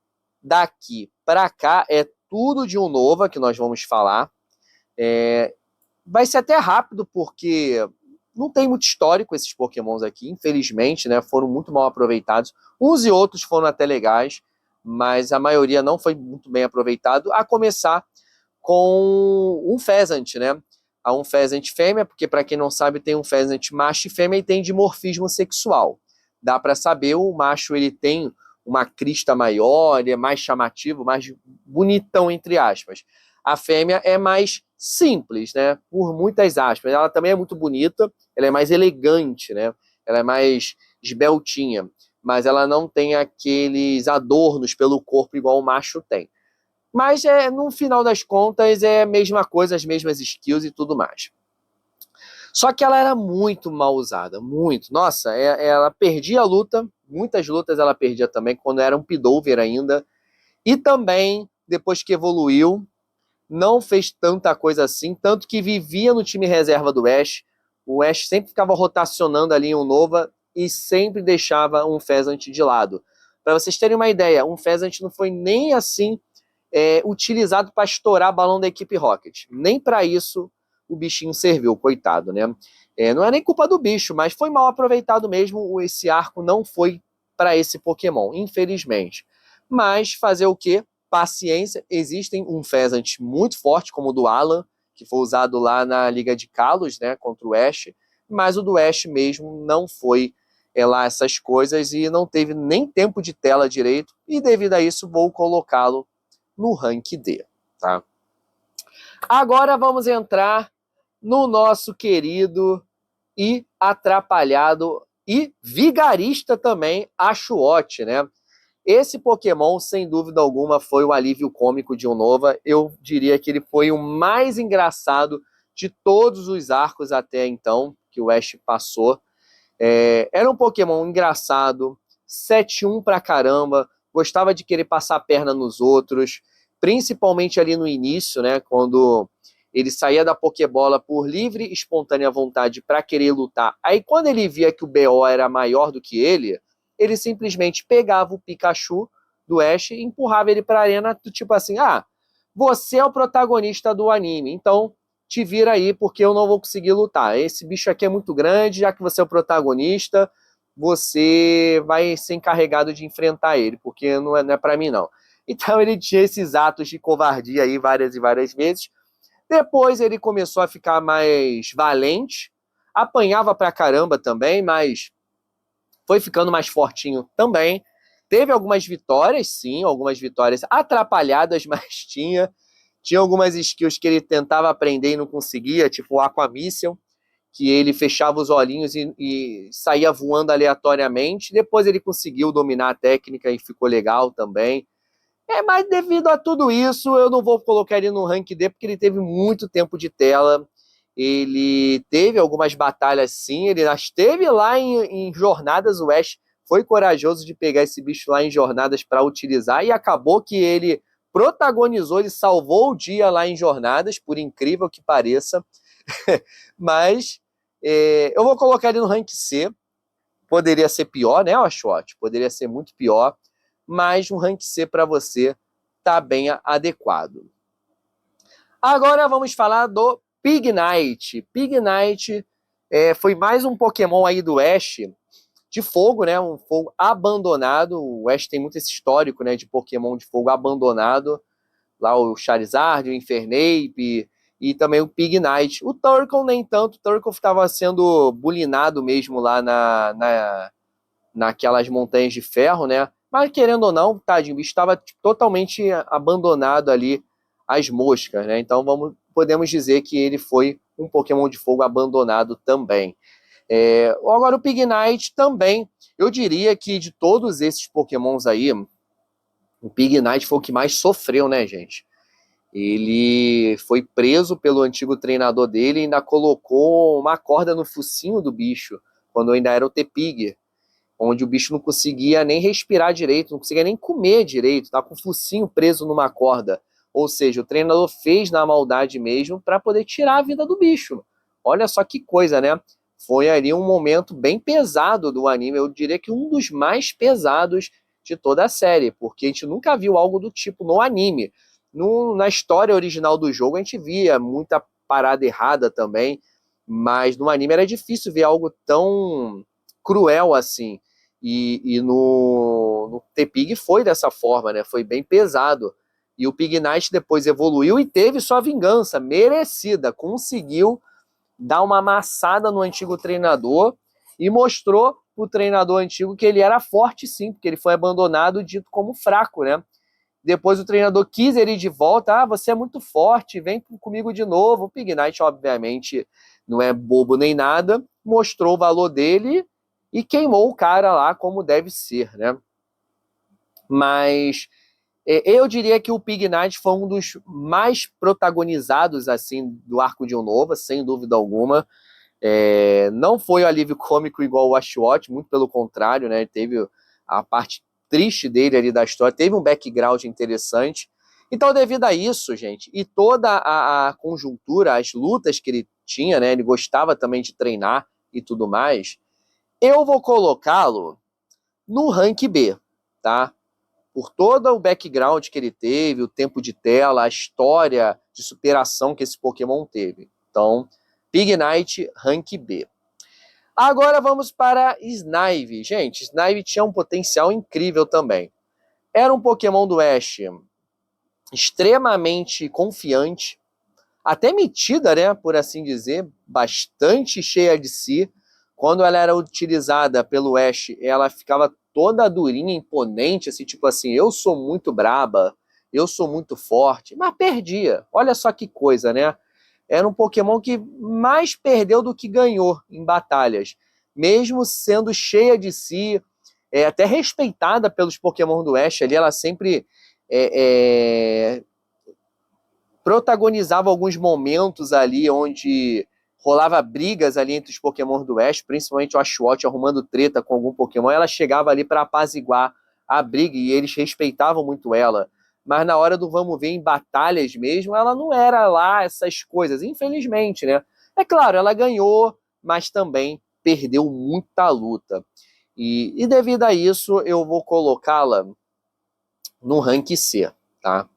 daqui para cá é tudo de Unova que nós vamos falar. Vai ser até rápido, porque não tem muito histórico esses Pokémons aqui, infelizmente, né? Foram muito mal aproveitados. Uns e outros foram até legais, mas a maioria não foi muito bem aproveitado, a começar com um Pheasant, né? Há um Pheasant fêmea, porque para quem não sabe tem um Pheasant macho e fêmea e tem dimorfismo sexual. Dá para saber, o macho ele tem uma crista maior, ele é mais chamativo, mais bonitão, entre aspas. A fêmea é mais simples, né? Por muitas aspas. Ela também é muito bonita, ela é mais elegante, né? Ela é mais esbeltinha, mas ela não tem aqueles adornos pelo corpo igual o macho tem. Mas no final das contas é a mesma coisa, as mesmas skills e tudo mais. Só que ela era muito mal usada, muito. Nossa, ela perdia a luta, muitas lutas ela perdia também, quando era um Piltover ainda. E também, depois que evoluiu, não fez tanta coisa assim, tanto que vivia no time reserva do Ash. O Ash sempre ficava rotacionando ali em Unova e sempre deixava um Pheasant de lado. Para vocês terem uma ideia, um Pheasant não foi nem assim utilizado para estourar balão da equipe Rocket. Nem para isso o bichinho serviu, coitado, né? Não é nem culpa do bicho, mas foi mal aproveitado mesmo. Esse arco não foi para esse Pokémon, infelizmente. Mas fazer o quê? Paciência. Existem um Pheasant muito forte, como o do Alan, que foi usado lá na Liga de Kalos, né, contra o Ash, mas o do Ash mesmo não foi lá essas coisas e não teve nem tempo de tela direito, e devido a isso vou colocá-lo no rank D, tá? Agora vamos entrar no nosso querido e atrapalhado e vigarista também, Ashwat, né? Esse Pokémon, sem dúvida alguma, foi o alívio cômico de Unova. Eu diria que ele foi o mais engraçado de todos os arcos até então que o Ash passou. Era um Pokémon engraçado, 7-1 pra caramba, gostava de querer passar a perna nos outros, principalmente ali no início, né, quando ele saía da Pokébola por livre e espontânea vontade para querer lutar. Aí quando ele via que o BO era maior do que ele simplesmente pegava o Pikachu do Ash e empurrava ele para a arena, tipo assim, você é o protagonista do anime, então te vira aí, porque eu não vou conseguir lutar. Esse bicho aqui é muito grande, já que você é o protagonista, você vai ser encarregado de enfrentar ele, porque não é para mim, não. Então ele tinha esses atos de covardia aí várias e várias vezes. Depois ele começou a ficar mais valente, apanhava pra caramba também, mas foi ficando mais fortinho também. Teve algumas vitórias, sim, algumas vitórias atrapalhadas, mas tinha. Tinha algumas skills que ele tentava aprender e não conseguia, tipo o Aqua Missile, que ele fechava os olhinhos e saía voando aleatoriamente. Depois ele conseguiu dominar a técnica e ficou legal também. Mas devido a tudo isso, eu não vou colocar ele no rank D, porque ele teve muito tempo de tela. Ele teve algumas batalhas sim, ele esteve lá em jornadas, o Ash foi corajoso de pegar esse bicho lá em jornadas para utilizar, e acabou que ele protagonizou, ele salvou o dia lá em jornadas, por incrível que pareça. Mas eu vou colocar ele no rank C. Poderia ser pior, né, Oshot? Poderia ser muito pior, mas um rank C para você tá bem adequado. Agora vamos falar do Pignite. Pignite foi mais um Pokémon aí do Ash de fogo, né? Um fogo abandonado. O Ash tem muito esse histórico, né, de Pokémon de fogo abandonado. Lá o Charizard, o Infernape e também o Pignite. O Turtle nem tanto. O Turtle estava sendo bulinado mesmo lá naquelas montanhas de ferro, né? Mas querendo ou não, tadinho, o bicho estava totalmente abandonado ali às moscas, né? Então podemos dizer que ele foi um Pokémon de fogo abandonado também. Agora o Pignite também, eu diria que de todos esses Pokémons aí, o Pignite foi o que mais sofreu, né, gente? Ele foi preso pelo antigo treinador dele e ainda colocou uma corda no focinho do bicho, quando ainda era o T-Pig, onde o bicho não conseguia nem respirar direito, não conseguia nem comer direito, tá com o focinho preso numa corda. Ou seja, o treinador fez na maldade mesmo para poder tirar a vida do bicho. Olha só que coisa, né? Foi ali um momento bem pesado do anime, eu diria que um dos mais pesados de toda a série, porque a gente nunca viu algo do tipo no anime. Na história original do jogo a gente via muita parada errada também, mas no anime era difícil ver algo tão cruel assim. E no T-Pig foi dessa forma, né? Foi bem pesado. E o Pignite depois evoluiu e teve sua vingança merecida. Conseguiu dar uma amassada no antigo treinador e mostrou pro treinador antigo que ele era forte sim, porque ele foi abandonado dito como fraco, né? Depois o treinador quis ele de volta. Você é muito forte, vem comigo de novo. O Pignite, obviamente, não é bobo nem nada. Mostrou o valor dele e queimou o cara lá como deve ser, né? Mas eu diria que o Pignite foi um dos mais protagonizados, assim, do arco de Unova, sem dúvida alguma. Não foi o alívio cômico igual o Ashwat, muito pelo contrário, né? Teve a parte triste dele ali da história, teve um background interessante. Então, devido a isso, gente, e toda a conjuntura, as lutas que ele tinha, né? Ele gostava também de treinar e tudo mais. Eu vou colocá-lo no rank B, tá? Por todo o background que ele teve, o tempo de tela, a história de superação que esse Pokémon teve. Então, Pignite, rank B. Agora vamos para Snivy. Gente, Snivy tinha um potencial incrível também. Era um Pokémon do Ash extremamente confiante, até metida, né, por assim dizer, bastante cheia de si. Quando ela era utilizada pelo Ash, ela ficava toda durinha, imponente, assim, tipo assim, eu sou muito braba, eu sou muito forte, mas perdia. Olha só que coisa, né? Era um Pokémon que mais perdeu do que ganhou em batalhas, mesmo sendo cheia de si, até respeitada pelos Pokémon do Ash ali, ela sempre protagonizava alguns momentos ali onde rolava brigas ali entre os Pokémon do Ash, principalmente o Ashwat arrumando treta com algum Pokémon, ela chegava ali para apaziguar a briga e eles respeitavam muito ela. Mas na hora do vamos ver em batalhas mesmo, ela não era lá essas coisas, infelizmente, né? É claro, ela ganhou, mas também perdeu muita luta. E devido a isso, eu vou colocá-la no rank C, tá?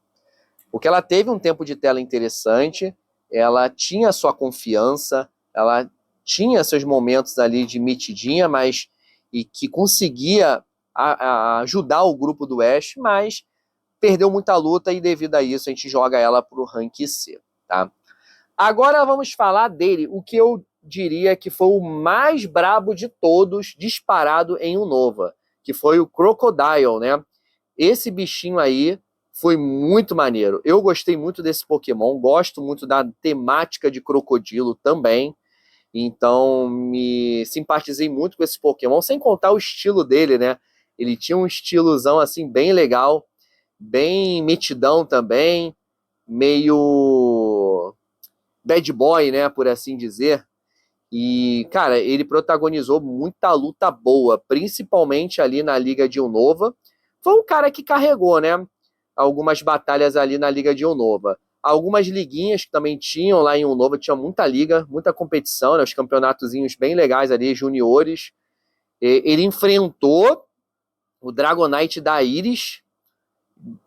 Porque ela teve um tempo de tela interessante, ela tinha sua confiança, ela tinha seus momentos ali de mitidinha, mas e que conseguia ajudar o grupo do Ash, mas perdeu muita luta e devido a isso a gente joga ela pro rank C, tá? Agora vamos falar dele, o que eu diria que foi o mais brabo de todos, disparado em Unova, que foi o Crocodile, né? Esse bichinho aí foi muito maneiro. Eu gostei muito desse Pokémon, gosto muito da temática de crocodilo também. Então, me simpatizei muito com esse Pokémon, sem contar o estilo dele, né? Ele tinha um estilozão assim bem legal. bem metidão também, meio bad boy, né, por assim dizer. E, cara, ele protagonizou muita luta boa, principalmente ali na Liga de Unova. Foi um cara que carregou, né, algumas batalhas ali na Liga de Unova. Algumas liguinhas que também tinham lá em Unova, tinha muita liga, muita competição, né, os campeonatozinhos bem legais ali, juniores. Ele enfrentou o Dragonite da Iris,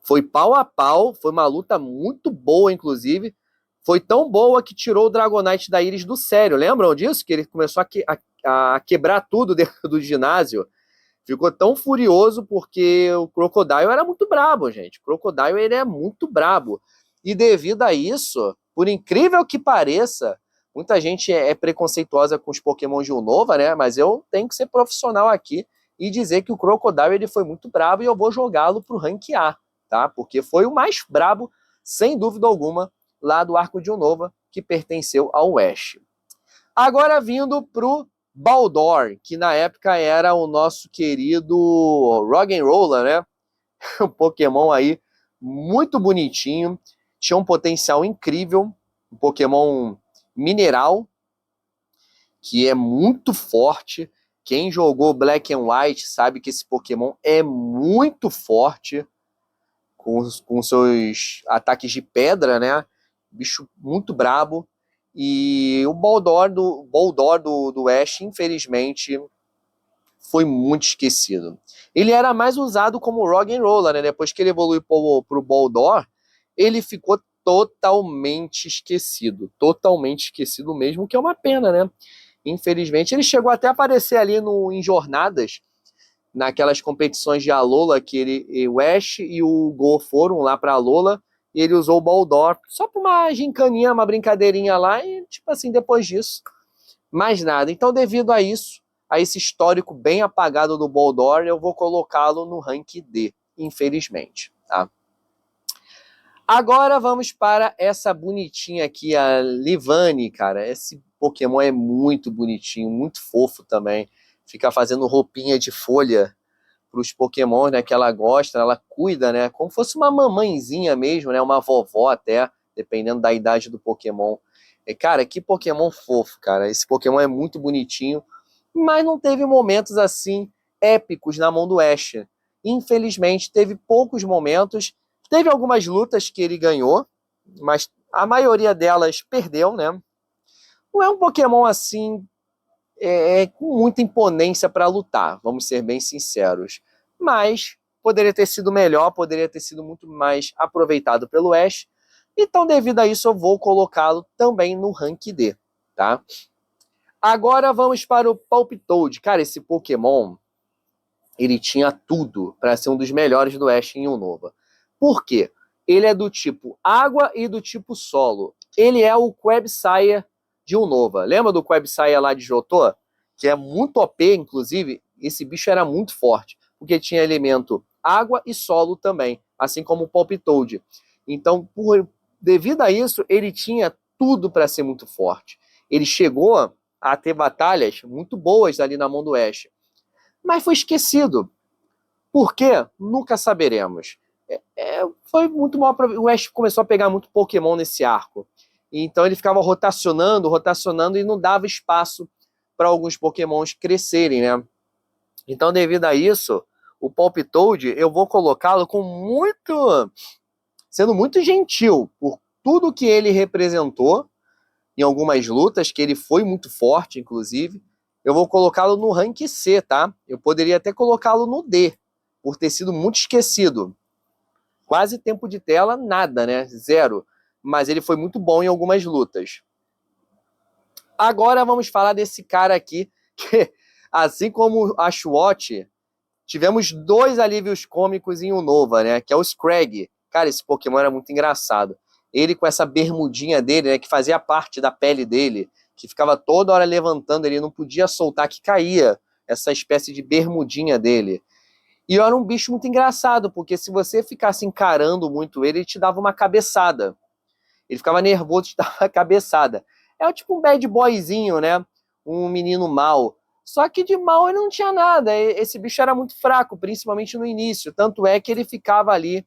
foi pau a pau, foi uma luta muito boa, inclusive. Foi tão boa que tirou o Dragonite da Iris do sério. Lembram disso? Que ele começou a quebrar tudo dentro do ginásio. Ficou tão furioso porque o Crocodile era muito brabo, gente. O Crocodile, ele é muito brabo. E devido a isso, por incrível que pareça, muita gente é preconceituosa com os Pokémon de Unova, né? Mas eu tenho que ser profissional aqui e dizer que o Crocodile, ele foi muito brabo e eu vou jogá-lo pro Rank A, tá? Porque foi o mais brabo, sem dúvida alguma, lá do Arco de Unova, que pertenceu ao Ash. Agora vindo pro Baldor, que na época era o nosso querido Roggenrola, né? Um Pokémon aí muito bonitinho, tinha um potencial incrível, um Pokémon mineral, que é muito forte. Quem jogou Black and White sabe que esse Pokémon é muito forte, com seus ataques de pedra, né? Bicho muito brabo. E o Boldor do Ash, infelizmente, foi muito esquecido. Ele era mais usado como Roggenrola, né? Depois que ele evoluiu pro Boldor, ele ficou totalmente esquecido mesmo, que é uma pena, né? Infelizmente, ele chegou até a aparecer ali em jornadas, naquelas competições de Alola, que o Ash e o Go foram lá pra Alola, e ele usou o Boldor só pra uma gincaninha, uma brincadeirinha lá, e tipo assim, depois disso, mais nada. Então, devido a isso, a esse histórico bem apagado do Boldor, eu vou colocá-lo no rank D, infelizmente, tá? Agora vamos para essa bonitinha aqui, a Livani, cara. Esse Pokémon é muito bonitinho, muito fofo também. Fica fazendo roupinha de folha para os Pokémon, né, que ela gosta, ela cuida, né, como fosse uma mamãezinha mesmo, né, uma vovó até, dependendo da idade do Pokémon. E, cara, que Pokémon fofo, cara. Esse Pokémon é muito bonitinho, mas não teve momentos assim épicos na mão do Ash. Infelizmente, teve poucos momentos. Teve algumas lutas que ele ganhou, mas a maioria delas perdeu, né? Não é um Pokémon assim com muita imponência para lutar, vamos ser bem sinceros. Mas poderia ter sido melhor, poderia ter sido muito mais aproveitado pelo Ash. Então, devido a isso, eu vou colocá-lo também no rank D, tá? Agora vamos para o Palpitoad. Cara, esse Pokémon, ele tinha tudo para ser um dos melhores do Ash em Unova. Por quê? Ele é do tipo água e do tipo solo. Ele é o Quagsire de Unova. Lembra do Quagsire lá de Johto? Que é muito OP, inclusive. Esse bicho era muito forte, porque tinha elemento água e solo também, assim como o Palpitoad. Então, devido a isso, ele tinha tudo para ser muito forte. Ele chegou a ter batalhas muito boas ali na mão do Ash, mas foi esquecido. Por quê? Nunca saberemos. Foi muito mal. O Ash começou a pegar muito Pokémon nesse arco. Então ele ficava rotacionando e não dava espaço para alguns Pokémons crescerem, né? Então, devido a isso, o Palpitoad eu vou colocá-lo sendo muito gentil por tudo que ele representou em algumas lutas, que ele foi muito forte, inclusive. Eu vou colocá-lo no rank C, tá? Eu poderia até colocá-lo no D, por ter sido muito esquecido. Quase tempo de tela, nada, né? Zero. Mas ele foi muito bom em algumas lutas. Agora vamos falar desse cara aqui, que, assim como a Swatch, tivemos 2 alívios cômicos em Unova, né? Que é o Scrag. Cara, esse Pokémon era muito engraçado. Ele com essa bermudinha dele, né? Que fazia parte da pele dele, que ficava toda hora levantando, ele não podia soltar, que caía essa espécie de bermudinha dele. E era um bicho muito engraçado, porque se você ficasse encarando muito ele, ele te dava uma cabeçada. Ele ficava nervoso, te dava uma cabeçada. É tipo um bad boyzinho, né? Um menino mau. Só que de mal ele não tinha nada. Esse bicho era muito fraco, principalmente no início. Tanto é que ele ficava ali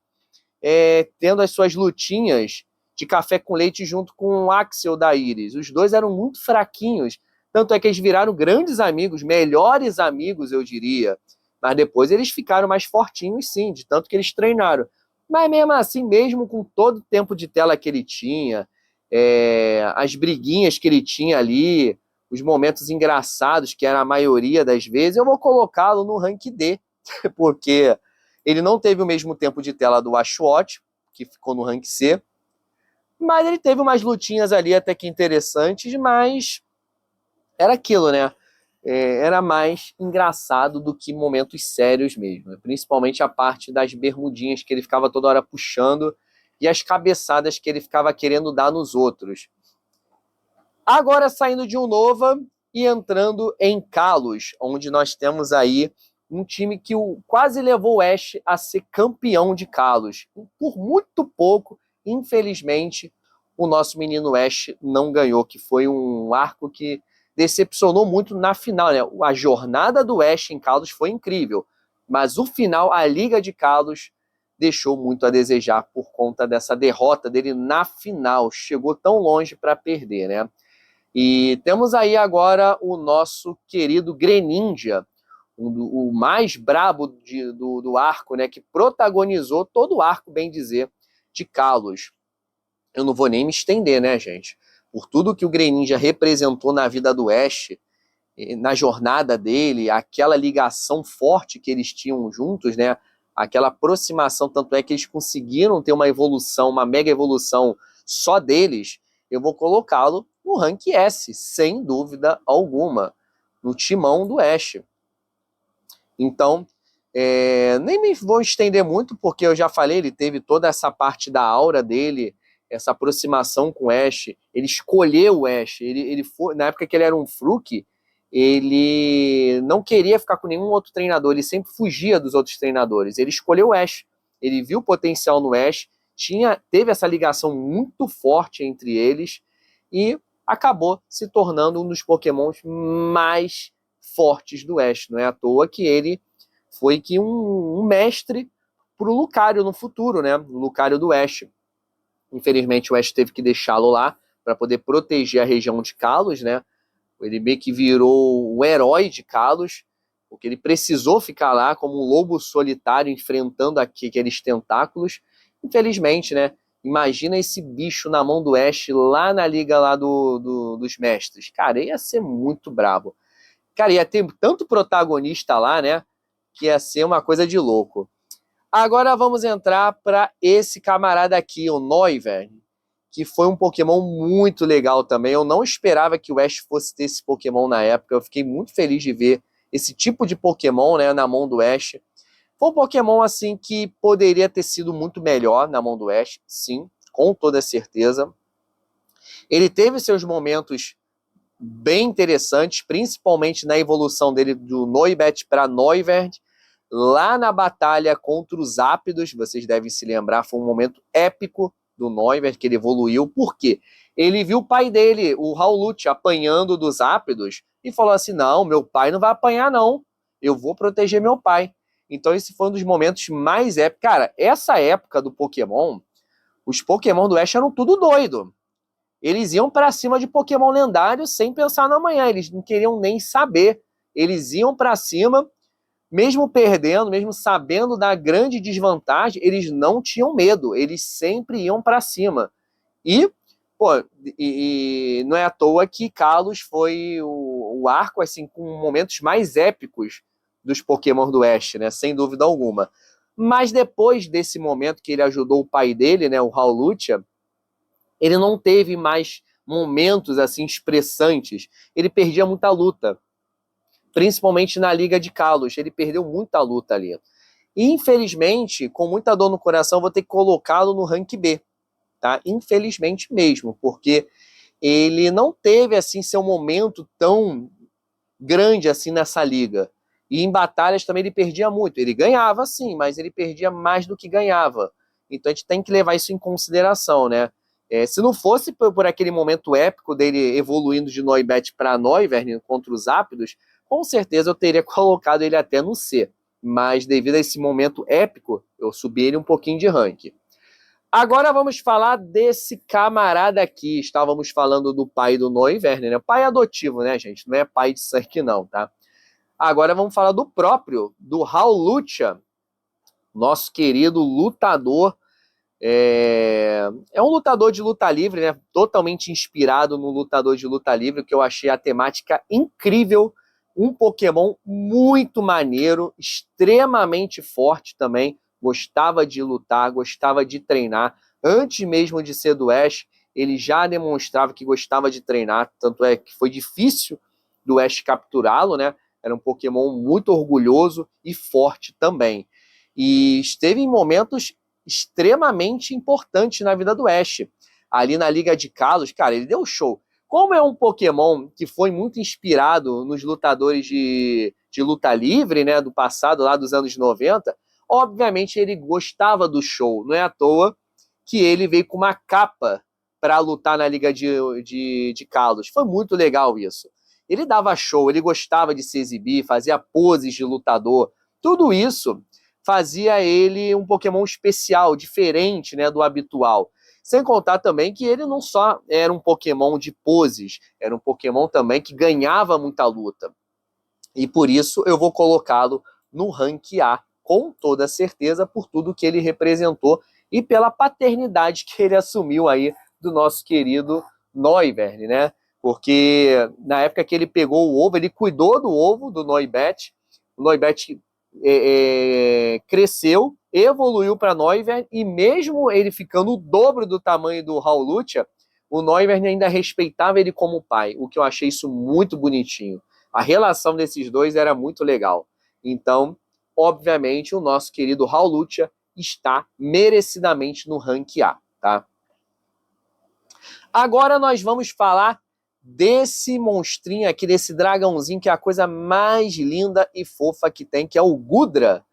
tendo as suas lutinhas de café com leite junto com o Axel da Iris. Os dois eram muito fraquinhos, tanto é que eles viraram grandes amigos, melhores amigos, eu diria. Mas depois eles ficaram mais fortinhos, sim, de tanto que eles treinaram. Mas mesmo assim, mesmo com todo o tempo de tela que ele tinha, as briguinhas que ele tinha ali, os momentos engraçados, que era a maioria das vezes, eu vou colocá-lo no rank D, porque ele não teve o mesmo tempo de tela do Ashwat, que ficou no rank C, mas ele teve umas lutinhas ali até que interessantes, mas era aquilo, né? Era mais engraçado do que momentos sérios mesmo. Principalmente a parte das bermudinhas que ele ficava toda hora puxando e as cabeçadas que ele ficava querendo dar nos outros. Agora saindo de Unova e entrando em Kalos, onde nós temos aí um time que quase levou o Ash a ser campeão de Kalos. Por muito pouco, infelizmente, o nosso menino Ash não ganhou, que foi um arco que decepcionou muito na final, né? A jornada do Ash em Kalos foi incrível, mas o final, a Liga de Kalos, deixou muito a desejar por conta dessa derrota dele na final. Chegou tão longe para perder, né? E temos aí agora o nosso querido Greninja, o mais brabo do arco, né? Que protagonizou todo o arco, bem dizer, de Kalos. Eu não vou nem me estender, né, gente? Por tudo que o Greninja representou na vida do Ash, na jornada dele, aquela ligação forte que eles tinham juntos, né? Aquela aproximação, tanto é que eles conseguiram ter uma evolução, uma mega evolução só deles. Eu vou colocá-lo no rank S, sem dúvida alguma, no timão do Ash. Então, nem me vou estender muito, porque eu já falei, ele teve toda essa parte da aura dele, essa aproximação com o Ash, ele escolheu o Ash, ele foi, na época que ele era um Fluke, ele não queria ficar com nenhum outro treinador, ele sempre fugia dos outros treinadores, ele escolheu o Ash, ele viu o potencial no Ash, teve essa ligação muito forte entre eles, e acabou se tornando um dos Pokémons mais fortes do Ash, não é à toa que ele foi que um mestre pro Lucario no futuro, né, o Lucario do Ash. Infelizmente o Ash teve que deixá-lo lá para poder proteger a região de Kalos, né? Ele meio que virou o herói de Kalos, porque ele precisou ficar lá como um lobo solitário enfrentando aqueles tentáculos. Infelizmente, né? Imagina esse bicho na mão do Ash lá na liga lá dos mestres. Cara, ia ser muito brabo. Cara, ia ter tanto protagonista lá, né? Que ia ser uma coisa de louco. Agora vamos entrar para esse camarada aqui, o Noivern, que foi um Pokémon muito legal também. Eu não esperava que o Ash fosse ter esse Pokémon na época. Eu fiquei muito feliz de ver esse tipo de Pokémon, né, na mão do Ash. Foi um Pokémon assim que poderia ter sido muito melhor na mão do Ash, sim, com toda certeza. Ele teve seus momentos bem interessantes, principalmente na evolução dele do Noibat para Noivern, lá na batalha contra os Ápidos. Vocês devem se lembrar, foi um momento épico do Noivern, que ele evoluiu. Por quê? Ele viu o pai dele, o Howlute, apanhando dos Ápidos e falou assim, não, meu pai não vai apanhar não, eu vou proteger meu pai. Então esse foi um dos momentos mais épicos. Cara, essa época do Pokémon, os Pokémon do Ash eram tudo doido. Eles iam para cima de Pokémon lendário sem pensar no amanhã, eles não queriam nem saber. Eles iam para cima, mesmo perdendo, mesmo sabendo da grande desvantagem, eles não tinham medo, eles sempre iam para cima. E, pô, não é à toa que Kalos foi o arco assim com momentos mais épicos dos Pokémon do Ash, né? Sem dúvida alguma. Mas depois desse momento que ele ajudou o pai dele, né, o Howlucha, ele não teve mais momentos assim estressantes. Ele perdia muita luta, principalmente na Liga de Kalos. Ele perdeu muita luta ali. E, infelizmente, com muita dor no coração, vou ter que colocá-lo no rank B, tá? Infelizmente mesmo, porque ele não teve assim seu momento tão grande assim nessa liga. E em batalhas também ele perdia muito. Ele ganhava sim, mas ele perdia mais do que ganhava. Então a gente tem que levar isso em consideração, né? Se não fosse por aquele momento épico dele evoluindo de Noibat para Noivern contra os Ápidos, com certeza eu teria colocado ele até no C. Mas devido a esse momento épico, eu subi ele um pouquinho de rank. Agora vamos falar desse camarada aqui. Estávamos falando do pai do Neuwerner, né? Pai adotivo, né, gente? Não é pai de sangue não, tá? Agora vamos falar do próprio, do Raul Lucha, nosso querido lutador. É um lutador de luta livre, né? Totalmente inspirado no lutador de luta livre, que eu achei a temática incrível. Um Pokémon muito maneiro, extremamente forte também. Gostava de lutar, gostava de treinar. Antes mesmo de ser do Ash, ele já demonstrava que gostava de treinar. Tanto é que foi difícil do Ash capturá-lo, né? Era um Pokémon muito orgulhoso e forte também. E esteve em momentos extremamente importantes na vida do Ash. Ali na Liga de Kalos, cara, ele deu show. Como é um Pokémon que foi muito inspirado nos lutadores de luta livre, né, do passado, lá dos anos 90, obviamente ele gostava do show. Não é à toa que ele veio com uma capa para lutar na Liga de Kalos. Foi muito legal isso. Ele dava show, ele gostava de se exibir, fazia poses de lutador. Tudo isso fazia ele um Pokémon especial, diferente, né, do habitual. Sem contar também que ele não só era um Pokémon de poses, era um Pokémon também que ganhava muita luta. E por isso eu vou colocá-lo no rank A, com toda certeza, por tudo que ele representou e pela paternidade que ele assumiu aí do nosso querido Neuwerner, né? Porque na época que ele pegou o ovo, ele cuidou do ovo do Noibat. O Noibat cresceu, evoluiu para Neuwerner, e mesmo ele ficando o dobro do tamanho do Raul Lucha, o Neuwerner ainda respeitava ele como pai, o que eu achei isso muito bonitinho. A relação desses dois era muito legal. Então, obviamente, o nosso querido Raul Lucha está merecidamente no rank A, tá? Agora nós vamos falar desse monstrinho aqui, desse dragãozinho, que é a coisa mais linda e fofa que tem, que é o Goodra,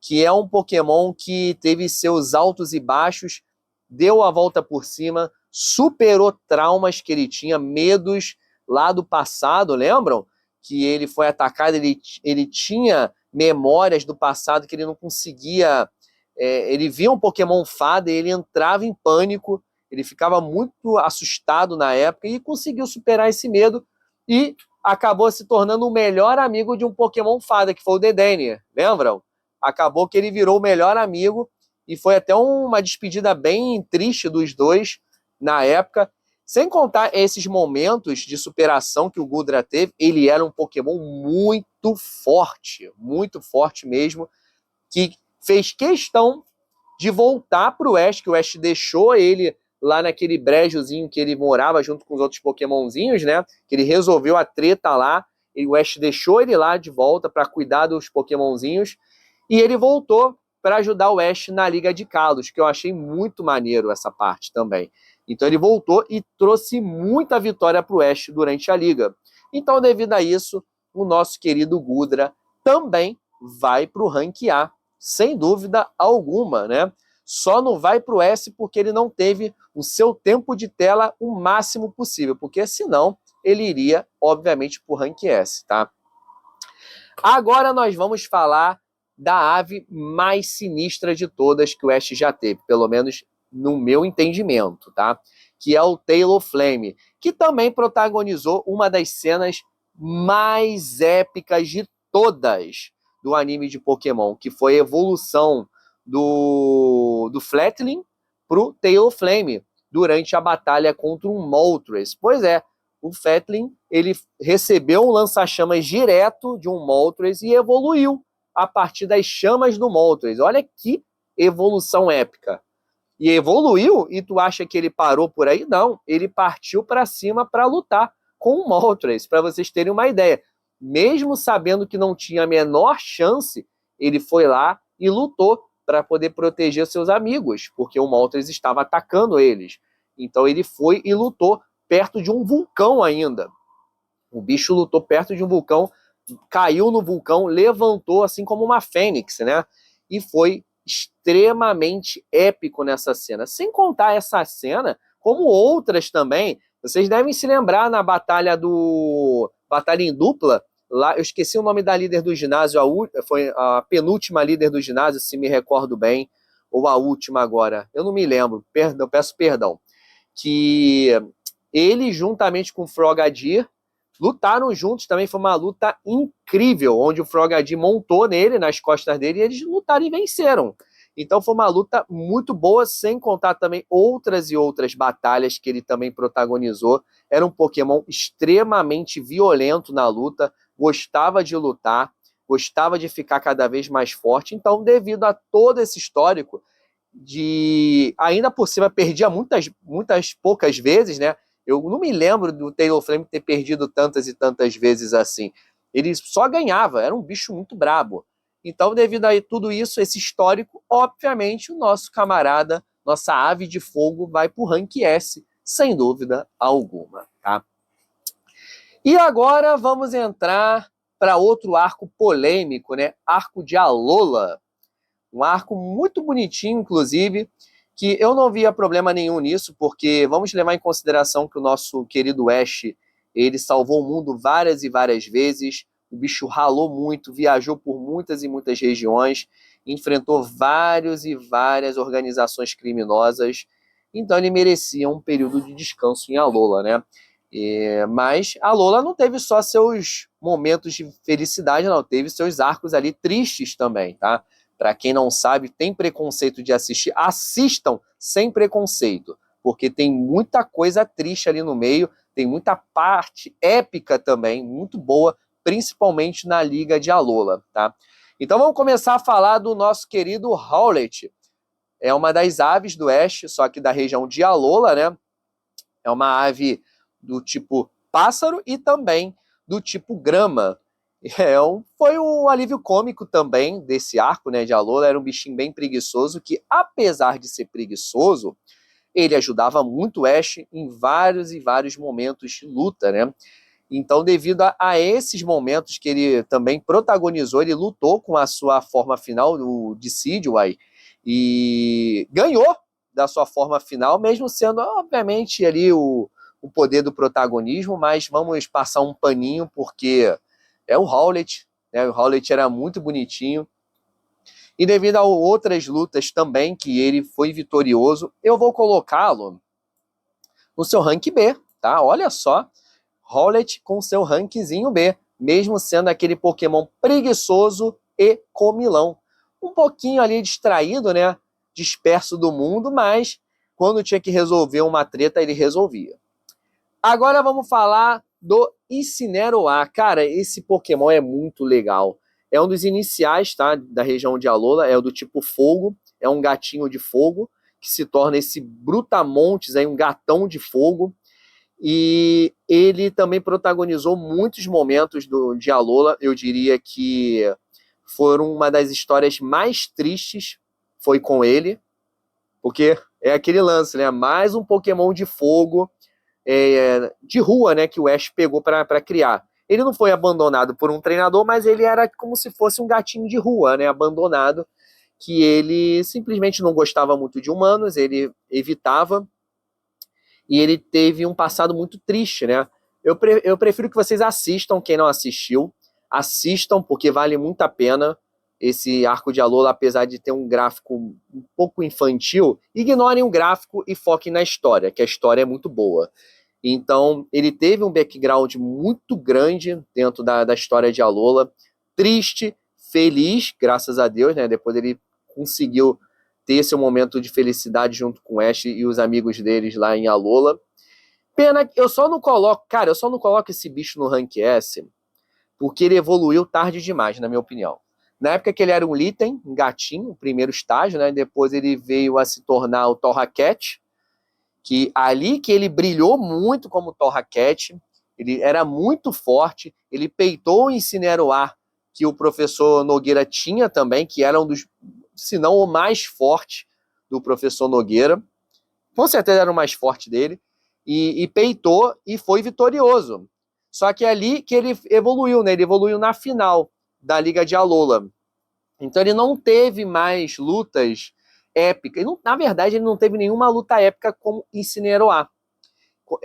que é um Pokémon que teve seus altos e baixos, deu a volta por cima, superou traumas que ele tinha, medos lá do passado, lembram? Que ele foi atacado, ele tinha memórias do passado que ele não conseguia... ele via um Pokémon fada e ele entrava em pânico, ele ficava muito assustado na época e conseguiu superar esse medo e acabou se tornando o melhor amigo de um Pokémon fada, que foi o Dedenne, lembram? Acabou que ele virou o melhor amigo e foi até uma despedida bem triste dos dois na época. Sem contar esses momentos de superação que o Goodra teve, ele era um Pokémon muito forte mesmo, que fez questão de voltar para o Ash, que o Ash deixou ele lá naquele brejozinho que ele morava junto com os outros Pokémonzinhos, né? Que ele resolveu a treta lá, e o Ash deixou ele lá de volta para cuidar dos Pokémonzinhos, e ele voltou para ajudar o Ash na Liga de Kalos, que eu achei muito maneiro essa parte também. Então ele voltou e trouxe muita vitória para o Ash durante a Liga. Então, devido a isso, o nosso querido Goodra também vai para o rank A, sem dúvida alguma, né? Só não vai para o S porque ele não teve o seu tempo de tela o máximo possível, porque senão ele iria, obviamente, para o rank S, tá? Agora nós vamos falar da ave mais sinistra de todas que o Ash já teve, pelo menos no meu entendimento, tá? Que é o Talonflame, que também protagonizou uma das cenas mais épicas de todas do anime de Pokémon, que foi a evolução do Fletchling pro Talonflame durante a batalha contra um Moltres. Pois é, o Fletchling, ele recebeu um lança-chamas direto de um Moltres e evoluiu a partir das chamas do Moltres. Olha que evolução épica. E evoluiu, e tu acha que ele parou por aí? Não, ele partiu para cima para lutar com o Moltres, para vocês terem uma ideia. Mesmo sabendo que não tinha a menor chance, ele foi lá e lutou para poder proteger seus amigos, porque o Moltres estava atacando eles. Então ele foi e lutou perto de um vulcão ainda. O bicho lutou perto de um vulcão, caiu no vulcão, levantou assim como uma fênix, né? E foi extremamente épico nessa cena. Sem contar essa cena, como outras também, vocês devem se lembrar na batalha em dupla, lá, eu esqueci o nome da líder do ginásio, foi a penúltima líder do ginásio, se me recordo bem, ou a última agora, eu não me lembro, perdão, peço perdão, que ele juntamente com o Frogadier lutaram juntos, também foi uma luta incrível, onde o Frogadier montou nele, nas costas dele, e eles lutaram e venceram. Então foi uma luta muito boa, sem contar também outras e outras batalhas que ele também protagonizou. Era um Pokémon extremamente violento na luta, gostava de lutar, gostava de ficar cada vez mais forte. Então, devido a todo esse histórico, ainda por cima perdia muitas poucas vezes, né? Eu não me lembro do Talonflame ter perdido tantas e tantas vezes assim. Ele só ganhava, era um bicho muito brabo. Então, devido a tudo isso, esse histórico, obviamente, o nosso camarada, nossa ave de fogo, vai para o rank S, sem dúvida alguma, tá? E agora vamos entrar para outro arco polêmico, né? Arco de Alola. Um arco muito bonitinho, inclusive, que eu não via problema nenhum nisso, porque vamos levar em consideração que o nosso querido Ash, ele salvou o mundo várias e várias vezes, o bicho ralou muito, viajou por muitas e muitas regiões, enfrentou várias e várias organizações criminosas, então ele merecia um período de descanso em Alola, né? Mas a Alola não teve só seus momentos de felicidade, não, teve seus arcos ali tristes também, tá? Para quem não sabe, tem preconceito de assistir, assistam sem preconceito, porque tem muita coisa triste ali no meio, tem muita parte épica também, muito boa, principalmente na Liga de Alola, tá? Então vamos começar a falar do nosso querido Howlet. É uma das aves do Ash, só que da região de Alola, né? É uma ave do tipo pássaro e também do tipo grama. Foi um alívio cômico também desse arco, né, de Alola. Era um bichinho bem preguiçoso que, apesar de ser preguiçoso, ele ajudava muito o Ash em vários e vários momentos de luta, né? Então, devido a esses momentos que ele também protagonizou, ele lutou com a sua forma final do Decidueye e ganhou da sua forma final, mesmo sendo, obviamente, ali o poder do protagonismo, mas vamos passar um paninho, porque é o Howlet, né? O Howlet era muito bonitinho. E devido a outras lutas também, que ele foi vitorioso, eu vou colocá-lo no seu rank B, tá? Olha só, Howlet com seu rankzinho B, mesmo sendo aquele Pokémon preguiçoso e comilão. Um pouquinho ali distraído, né? Disperso do mundo, mas quando tinha que resolver uma treta, ele resolvia. Agora vamos falar do Incineroar. Cara, esse Pokémon é muito legal. É um dos iniciais, tá? Da região de Alola, é o do tipo fogo, é um gatinho de fogo, que se torna esse Brutamontes, aí, um gatão de fogo. E ele também protagonizou muitos momentos de Alola. Eu diria que foram uma das histórias mais tristes, foi com ele, porque é aquele lance, né? Mais um Pokémon de fogo, de rua, né, que o Ash pegou para criar. Ele não foi abandonado por um treinador, mas ele era como se fosse um gatinho de rua, né, abandonado, que ele simplesmente não gostava muito de humanos, ele evitava, e ele teve um passado muito triste, né? Eu prefiro que vocês assistam, quem não assistiu, assistam, porque vale muito a pena esse arco de Alola, apesar de ter um gráfico um pouco infantil. Ignorem o gráfico e foquem na história, que a história é muito boa. Então, ele teve um background muito grande dentro da história de Alola, triste, feliz, graças a Deus, né? Depois ele conseguiu ter seu momento de felicidade junto com o Ash e os amigos deles lá em Alola. Pena que eu só não coloco, cara, eu só não coloco esse bicho no Rank S porque ele evoluiu tarde demais, na minha opinião. Na época que ele era um Litten, um gatinho, o primeiro estágio, né? Depois ele veio a se tornar o Torracat, que ali que ele brilhou muito como Torracat, ele era muito forte, ele peitou o Incineroar que o professor Nogueira tinha também, que era um dos, se não o mais forte do professor Nogueira, com certeza era o mais forte dele, e peitou e foi vitorioso. Só que é ali que ele evoluiu, né? Ele evoluiu na final da Liga de Alola. Então ele não teve mais lutas épicas. Na verdade, ele não teve nenhuma luta épica com Incineroar.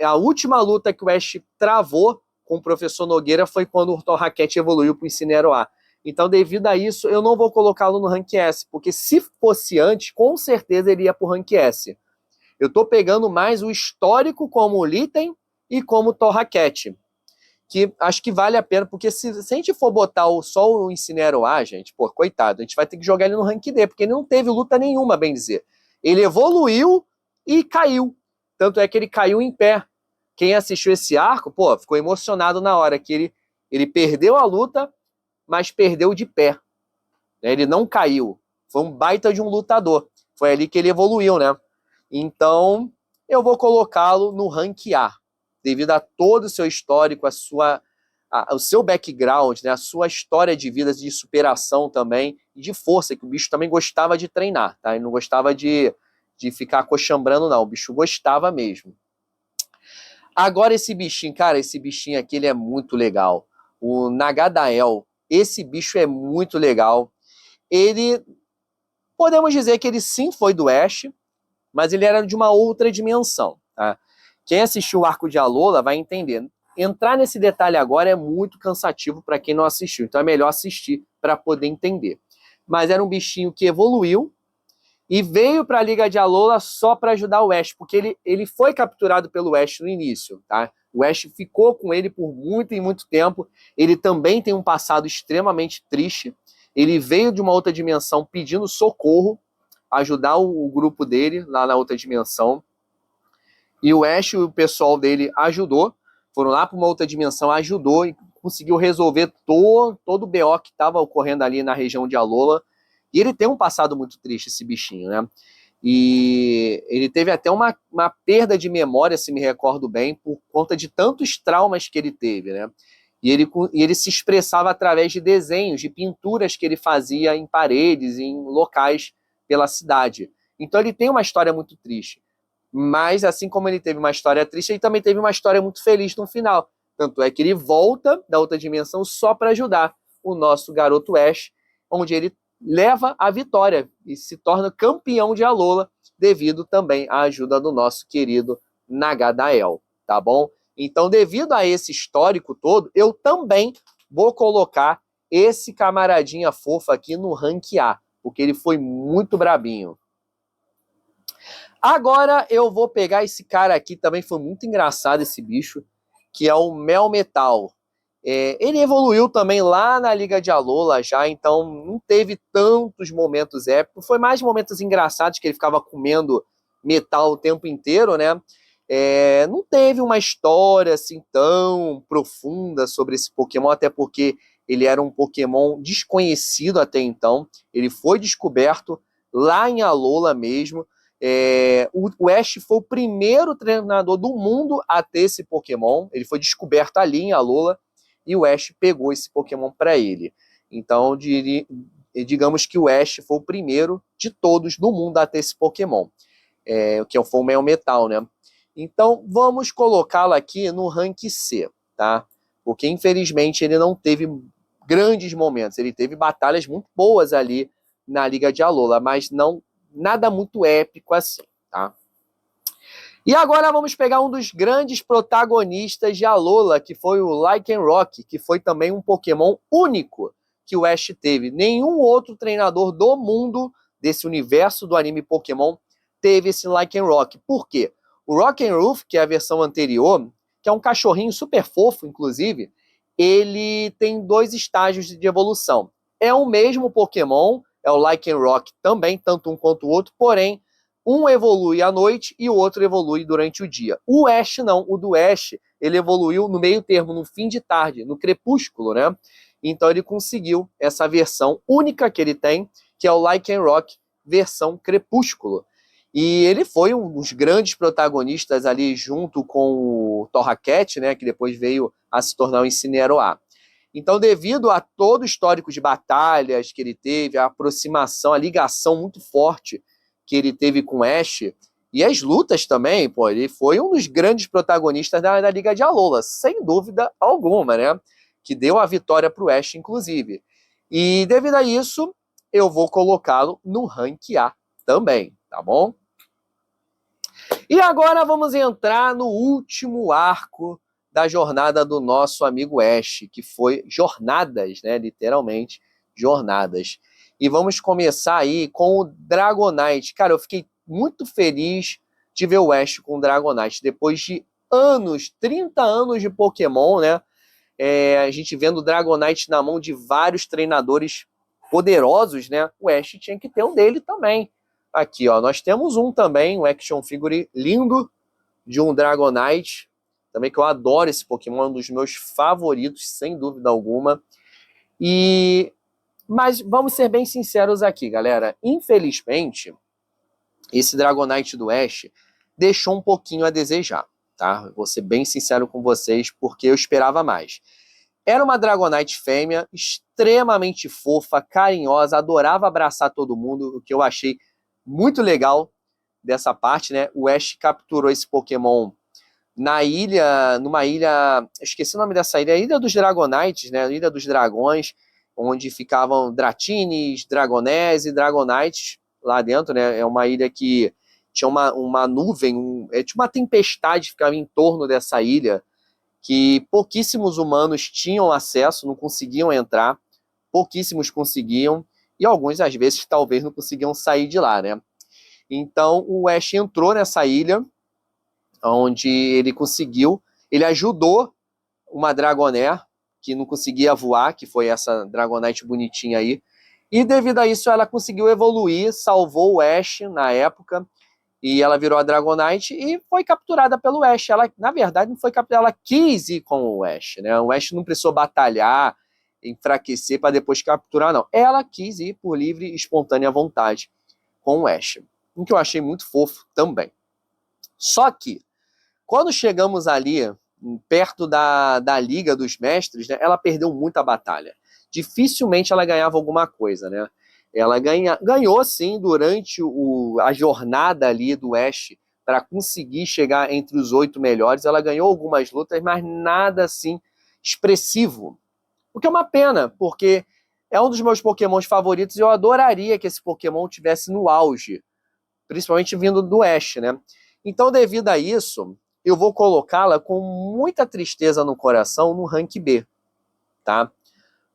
A última luta que o Ash travou com o professor Nogueira foi quando o Torracat evoluiu para o Incineroar. Então, devido a isso, eu não vou colocá-lo no Rank S, porque se fosse antes, com certeza ele ia para o Rank S. Eu estou pegando mais o histórico como Litten e como Torracat, que acho que vale a pena, porque se a gente for botar só o Incineroar, gente, pô, coitado, a gente vai ter que jogar ele no Rank D, porque ele não teve luta nenhuma, bem dizer. Ele evoluiu e caiu. Tanto é que ele caiu em pé. Quem assistiu esse arco, pô, ficou emocionado na hora que ele perdeu a luta, mas perdeu de pé. Ele não caiu. Foi um baita de um lutador. Foi ali que ele evoluiu, né? Então, eu vou colocá-lo no Rank A, devido a todo o seu histórico, o seu background, né? A sua história de vida, de superação também, e de força, que o bicho também gostava de treinar, tá? Ele não gostava de ficar coxambrando, não. O bicho gostava mesmo. Agora esse bichinho, cara, esse bichinho aqui, ele é muito legal. O Nagadael, esse bicho é muito legal. Ele, podemos dizer que ele sim foi do Ash, mas ele era de uma outra dimensão, tá? Quem assistiu o arco de Alola vai entender. Entrar nesse detalhe agora é muito cansativo para quem não assistiu, então é melhor assistir para poder entender. Mas era um bichinho que evoluiu e veio para a Liga de Alola só para ajudar o Ash, porque ele foi capturado pelo Ash no início, tá? O Ash ficou com ele por muito e muito tempo. Ele também tem um passado extremamente triste. Ele veio de uma outra dimensão pedindo socorro, ajudar o grupo dele lá na outra dimensão. E o Ash e o pessoal dele ajudou, foram lá para uma outra dimensão, ajudou e conseguiu resolver todo o BO que estava ocorrendo ali na região de Alola. E ele tem um passado muito triste, esse bichinho, né? E ele teve até uma perda de memória, se me recordo bem, por conta de tantos traumas que ele teve, né? E ele se expressava através de desenhos, de pinturas que ele fazia em paredes, em locais pela cidade. Então ele tem uma história muito triste. Mas, assim como ele teve uma história triste, ele também teve uma história muito feliz no final. Tanto é que ele volta da outra dimensão só para ajudar o nosso garoto Ash, onde ele leva a vitória e se torna campeão de Alola, devido também à ajuda do nosso querido Nagadael, tá bom? Então, devido a esse histórico todo, eu também vou colocar esse camaradinha fofo aqui no Rank A, porque ele foi muito brabinho. Agora eu vou pegar esse cara aqui, também foi muito engraçado esse bicho, que é o Melmetal. Ele evoluiu também lá na Liga de Alola já, então não teve tantos momentos épicos, foi mais momentos engraçados, que ele ficava comendo metal o tempo inteiro, né? Não teve uma história assim tão profunda sobre esse Pokémon, até porque ele era um Pokémon desconhecido até então, ele foi descoberto lá em Alola mesmo. O Ash foi o primeiro treinador do mundo a ter esse Pokémon, ele foi descoberto ali em Alola, e o Ash pegou esse Pokémon para ele. Então, digamos que o Ash foi o primeiro de todos no mundo a ter esse Pokémon, que foi o Melmetal, né? Então, vamos colocá-lo aqui no Rank C, tá? Porque, infelizmente, ele não teve grandes momentos. Ele teve batalhas muito boas ali na Liga de Alola, mas não nada muito épico assim, tá? E agora vamos pegar um dos grandes protagonistas de Alola, que foi o Lycanroc, que foi também um Pokémon único que o Ash teve. Nenhum outro treinador do mundo, desse universo do anime Pokémon, teve esse Lycanroc. Por quê? O Rock'n'Ruff, que é a versão anterior, que é um cachorrinho super fofo, inclusive, ele tem 2 estágios de evolução. É o mesmo Pokémon, é o Lycanroc também, tanto um quanto o outro, porém, um evolui à noite e o outro evolui durante o dia. O Ash não, o do Ash, ele evoluiu no meio termo, no fim de tarde, no crepúsculo, né? Então ele conseguiu essa versão única que ele tem, que é o Lycanroc versão crepúsculo. E ele foi um dos grandes protagonistas ali junto com o Torracat, né, que depois veio a se tornar o Incineroar. Então, devido a todo o histórico de batalhas que ele teve, a aproximação, a ligação muito forte que ele teve com Ash, e as lutas também, pô, ele foi um dos grandes protagonistas da Liga de Alola, sem dúvida alguma, né? Que deu a vitória para o Ash, inclusive. E devido a isso, eu vou colocá-lo no Rank A também, tá bom? E agora vamos entrar no último arco da jornada do nosso amigo Ash, que foi jornadas, né, literalmente, jornadas. E vamos começar aí com o Dragonite. Cara, eu fiquei muito feliz de ver o Ash com o Dragonite. Depois de anos, 30 anos de Pokémon, né? A gente vendo o Dragonite na mão de vários treinadores poderosos, né? O Ash tinha que ter um dele também. Aqui, ó, nós temos um também, um action figure lindo de um Dragonite. Também que eu adoro esse Pokémon, é um dos meus favoritos, sem dúvida alguma. Mas vamos ser bem sinceros aqui, galera. Infelizmente, esse Dragonite do Ash deixou um pouquinho a desejar, tá? Vou ser bem sincero com vocês, porque eu esperava mais. Era uma Dragonite fêmea, extremamente fofa, carinhosa, adorava abraçar todo mundo, o que eu achei muito legal dessa parte, né? O Ash capturou esse Pokémon na ilha, numa ilha, esqueci o nome dessa ilha, a Ilha dos Dragonites, né? A Ilha dos Dragões, onde ficavam Dratines, Dragonés e Dragonites lá dentro, né? É uma ilha que tinha uma nuvem, tinha uma tempestade que ficava em torno dessa ilha, que pouquíssimos humanos tinham acesso, não conseguiam entrar, pouquíssimos conseguiam, e alguns, às vezes, talvez não conseguiam sair de lá, né? Então, o Ash entrou nessa ilha, onde ele ajudou uma Dragonair, que não conseguia voar, que foi essa Dragonite bonitinha aí, e devido a isso ela conseguiu evoluir, salvou o Ash na época, e ela virou a Dragonite e foi capturada pelo Ash. Ela, na verdade, não foi capturada, ela quis ir com o Ash, né? O Ash não precisou batalhar, enfraquecer para depois capturar, não. Ela quis ir por livre e espontânea vontade com o Ash, o que eu achei muito fofo também. Só que, quando chegamos ali, perto da Liga dos Mestres, né, ela perdeu muita batalha. Dificilmente ela ganhava alguma coisa, né? Ela ganhou, sim, durante a jornada ali do Ash para conseguir chegar entre os 8 melhores. Ela ganhou algumas lutas, mas nada, assim, expressivo. O que é uma pena, porque é um dos meus Pokémons favoritos e eu adoraria que esse Pokémon tivesse no auge, principalmente vindo do Ash, né? Então, devido a isso, eu vou colocá-la com muita tristeza no coração no rank B, tá?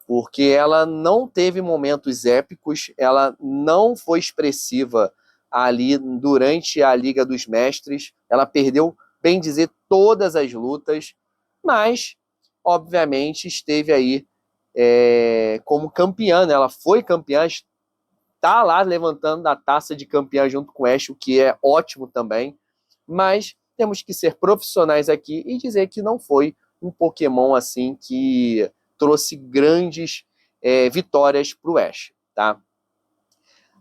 Porque ela não teve momentos épicos, ela não foi expressiva ali durante a Liga dos Mestres, ela perdeu, bem dizer, todas as lutas, mas, obviamente, esteve aí como campeã, né? Ela foi campeã, está lá levantando a taça de campeã junto com o Ash, o que é ótimo também, mas temos que ser profissionais aqui e dizer que não foi um Pokémon assim que trouxe grandes vitórias para o Ash, tá?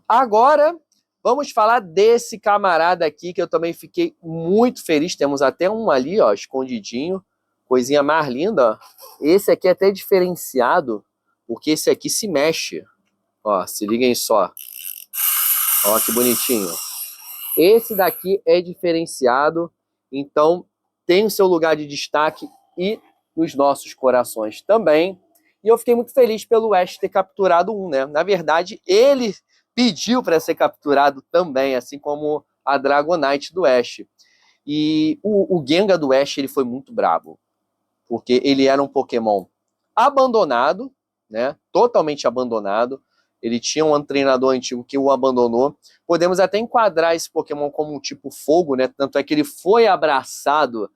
Agora, vamos falar desse camarada aqui, que eu também fiquei muito feliz. Temos até um ali, ó, escondidinho. Coisinha mais linda, ó. Esse aqui é até diferenciado, porque esse aqui se mexe. Ó, se liguem só. Ó, que bonitinho. Esse daqui é diferenciado, então tem o seu lugar de destaque e nos nossos corações também. E eu fiquei muito feliz pelo Ash ter capturado um, né? Na verdade, ele pediu para ser capturado também, assim como a Dragonite do Ash. E o Gengar do Ash, ele foi muito bravo, porque ele era um Pokémon abandonado, né? Totalmente abandonado. Ele tinha um treinador antigo que o abandonou. Podemos até enquadrar esse Pokémon como um tipo fogo, né? Tanto é que ele foi abraçado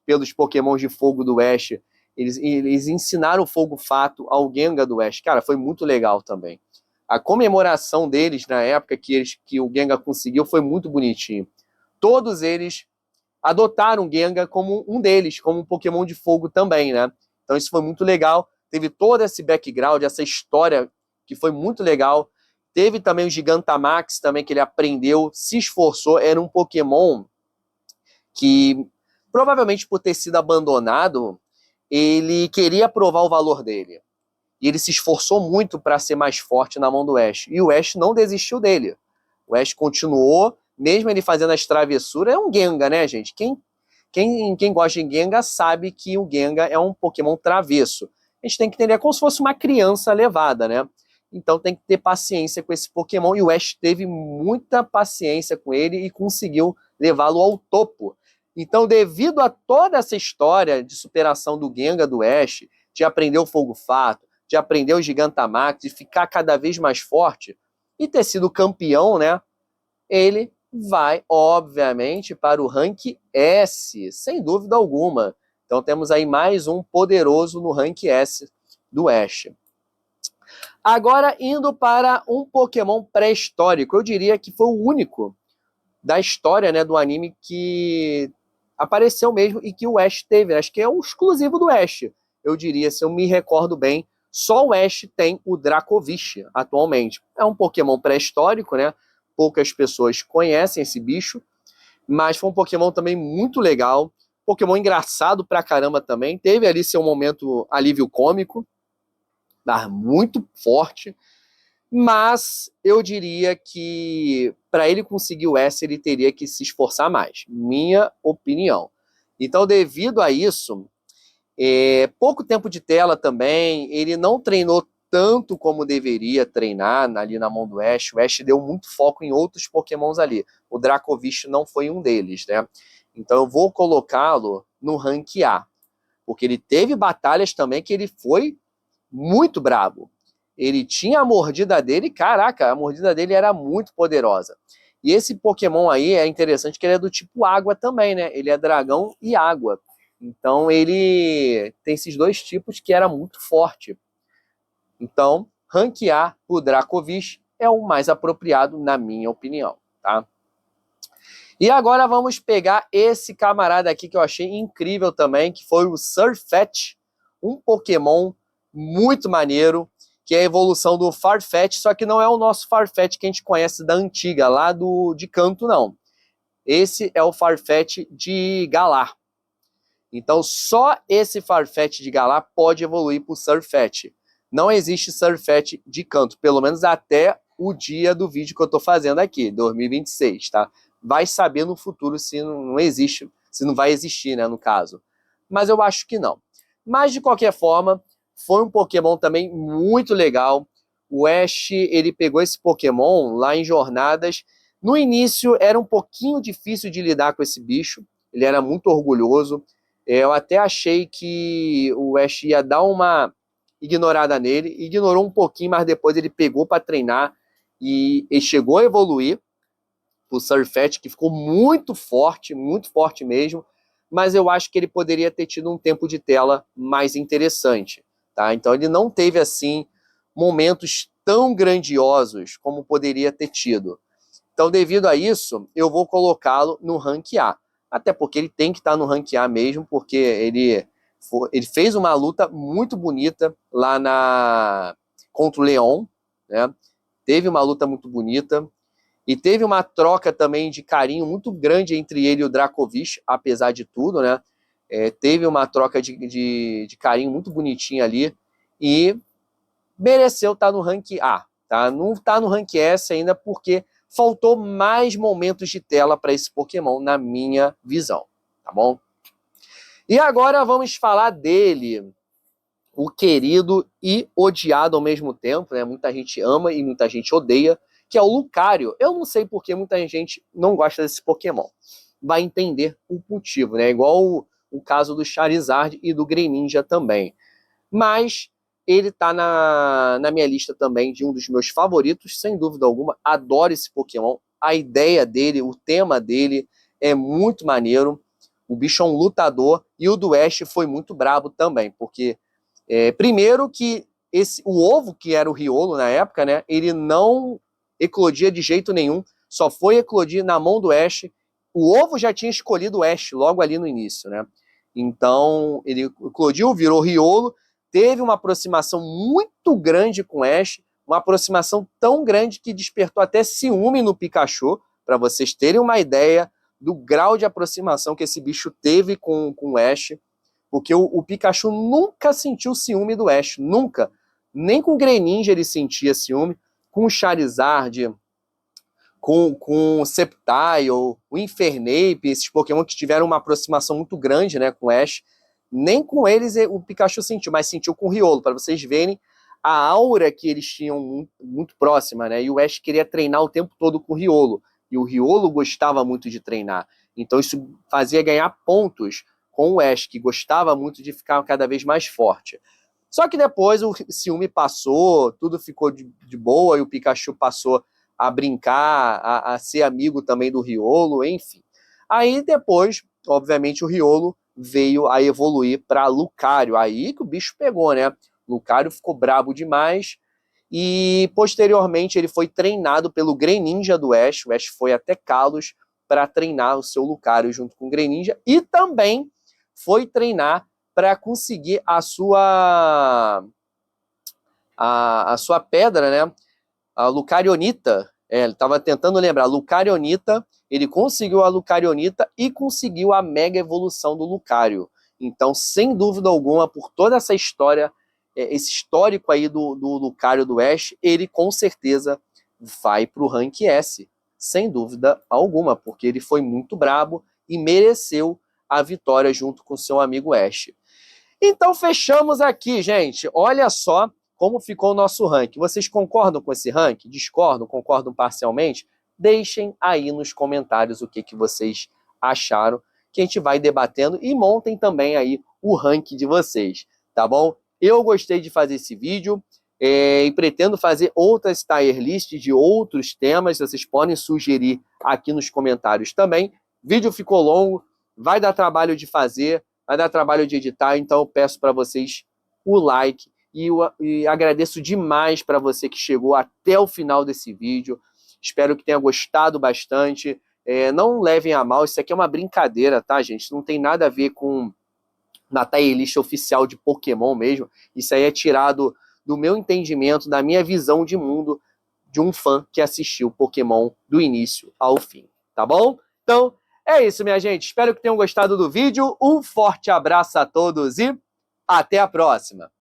pelos Pokémons de fogo do Ash. Eles ensinaram o fogo fato ao Gengar do Ash. Cara, foi muito legal também. A comemoração deles na época que o Gengar conseguiu foi muito bonitinho. Todos eles adotaram o Gengar como um deles, como um Pokémon de fogo também, né? Então isso foi muito legal. Teve todo esse background, essa história que foi muito legal. Teve também o Gigantamax também, que ele aprendeu, se esforçou. Era um Pokémon que, provavelmente por ter sido abandonado, ele queria provar o valor dele. E ele se esforçou muito para ser mais forte na mão do Ash. E o Ash não desistiu dele. O Ash continuou, mesmo ele fazendo as travessuras. É um Gengar, né, gente? Quem gosta de Gengar sabe que o Gengar é um Pokémon travesso. A gente tem que entender como se fosse uma criança levada, né? Então tem que ter paciência com esse Pokémon. E o Ash teve muita paciência com ele e conseguiu levá-lo ao topo. Então, devido a toda essa história de superação do Gengar do Ash, de aprender o fogo fato, de aprender o Gigantamax, de ficar cada vez mais forte e ter sido campeão, né? Ele vai, obviamente, para o rank S, sem dúvida alguma. Então temos aí mais um poderoso no rank S do Ash. Agora, indo para um Pokémon pré-histórico, eu diria que foi o único da história, né, do anime que apareceu mesmo e que o Ash teve. Acho que é o exclusivo do Ash. Eu diria, se eu me recordo bem, só o Ash tem o Dracovish atualmente. É um Pokémon pré-histórico, né? Poucas pessoas conhecem esse bicho, mas foi um Pokémon também muito legal. Pokémon engraçado pra caramba também. Teve ali seu momento alívio cômico, dar muito forte. Mas eu diria que para ele conseguir o S, ele teria que se esforçar mais. Minha opinião. Então, devido a isso, pouco tempo de tela também, ele não treinou tanto como deveria treinar ali na mão do Ash. O Ash deu muito foco em outros Pokémons ali. O Dracovish não foi um deles, né? Então eu vou colocá-lo no rank A. Porque ele teve batalhas também que ele foi muito brabo. Ele tinha a mordida dele, caraca, a mordida dele era muito poderosa. E esse Pokémon aí é interessante que ele é do tipo água também, né? Ele é dragão e água. Então ele tem esses dois tipos que era muito forte. Então, ranquear o Dracovish é o mais apropriado, na minha opinião, tá? E agora vamos pegar esse camarada aqui que eu achei incrível também, que foi o Surfetch, um Pokémon muito maneiro, que é a evolução do Farfetch, só que não é o nosso Farfetch que a gente conhece da antiga, lá de Kanto, não. Esse é o Farfetch de Galar. Então, só esse Farfetch de Galar pode evoluir para o Surfetch. Não existe Surfetch de Kanto, pelo menos até o dia do vídeo que eu estou fazendo aqui, 2026, tá? Vai saber no futuro se não existe, se não vai existir, né, no caso. Mas eu acho que não. Mas, de qualquer forma, foi um Pokémon também muito legal. O Ash, ele pegou esse Pokémon lá em jornadas. No início, era um pouquinho difícil de lidar com esse bicho. Ele era muito orgulhoso. Eu até achei que o Ash ia dar uma ignorada nele. Ignorou um pouquinho, mas depois ele pegou para treinar. E ele chegou a evoluir. O Surfetch, que ficou muito forte mesmo. Mas eu acho que ele poderia ter tido um tempo de tela mais interessante. Tá? Então ele não teve assim momentos tão grandiosos como poderia ter tido. Então, devido a isso, eu vou colocá-lo no rank A. Até porque ele tem que estar no rank A mesmo, porque ele fez uma luta muito bonita lá contra o Leon, né? Teve uma luta muito bonita. E teve uma troca também de carinho muito grande entre ele e o Dracovish, apesar de tudo, né? Teve uma troca de carinho muito bonitinha ali. E mereceu estar no rank A. Tá? Não está no rank S ainda porque faltou mais momentos de tela para esse Pokémon, na minha visão. Tá bom? E agora vamos falar dele, o querido e odiado ao mesmo tempo, né? Muita gente ama e muita gente odeia, que é o Lucario. Eu não sei por que muita gente não gosta desse Pokémon. Vai entender o motivo, né? Igual o caso do Charizard e do Greninja também. Mas ele tá na minha lista também de um dos meus favoritos, sem dúvida alguma. Adoro esse Pokémon. A ideia dele, o tema dele é muito maneiro. O bicho é um lutador. E o do Ash foi muito brabo também, porque primeiro que o ovo, que era o Riolo na época, né, ele não eclodia de jeito nenhum, só foi eclodir na mão do Ash. O ovo já tinha escolhido o Ash logo ali no início, né? Então, ele eclodiu, virou Riolo, teve uma aproximação muito grande com o Ash, uma aproximação tão grande que despertou até ciúme no Pikachu, para vocês terem uma ideia do grau de aproximação que esse bicho teve com o Ash. Porque o Pikachu nunca sentiu ciúme do Ash, nunca. Nem com o Greninja ele sentia ciúme, com o Charizard, com o Sceptile, o Infernape, esses Pokémon que tiveram uma aproximação muito grande, né, com o Ash. Nem com eles o Pikachu sentiu, mas sentiu com o Riolo, para vocês verem a aura que eles tinham muito, muito próxima, né? E o Ash queria treinar o tempo todo com o Riolo, e o Riolo gostava muito de treinar. Então isso fazia ganhar pontos com o Ash, que gostava muito de ficar cada vez mais forte. Só que depois o ciúme passou, tudo ficou de boa, e o Pikachu passou a brincar, a ser amigo também do Riolo, enfim. Aí depois, obviamente, o Riolo veio a evoluir para Lucario. Aí que o bicho pegou, né? Lucario ficou brabo demais. E posteriormente ele foi treinado pelo Greninja do Ash. O Ash foi até Kalos para treinar o seu Lucario junto com o Greninja. E também foi treinar para conseguir a sua pedra, né? A Lucarionita. Ele estava tentando lembrar. Lucarionita. Ele conseguiu a Lucarionita e conseguiu a mega evolução do Lucario. Então, sem dúvida alguma, por toda essa história, esse histórico aí do Lucario do Ash, ele com certeza vai para o Rank S. Sem dúvida alguma, porque ele foi muito brabo e mereceu a vitória junto com seu amigo Ash. Então, fechamos aqui, gente. Olha só como ficou o nosso ranking. Vocês concordam com esse ranking? Discordam? Concordam parcialmente? Deixem aí nos comentários o que vocês acharam, que a gente vai debatendo, e montem também aí o ranking de vocês, tá bom? Eu gostei de fazer esse vídeo e pretendo fazer outras tier lists de outros temas. Vocês podem sugerir aqui nos comentários também. O vídeo ficou longo, vai dar trabalho de fazer, vai dar trabalho de editar, então eu peço para vocês o like e agradeço demais para você que chegou até o final desse vídeo. Espero que tenha gostado bastante. Não levem a mal, isso aqui é uma brincadeira, tá, gente? Não tem nada a ver com na tier list oficial de Pokémon mesmo. Isso aí é tirado do meu entendimento, da minha visão de mundo, de um fã que assistiu Pokémon do início ao fim, tá bom? Então, é isso, minha gente. Espero que tenham gostado do vídeo. Um forte abraço a todos e até a próxima!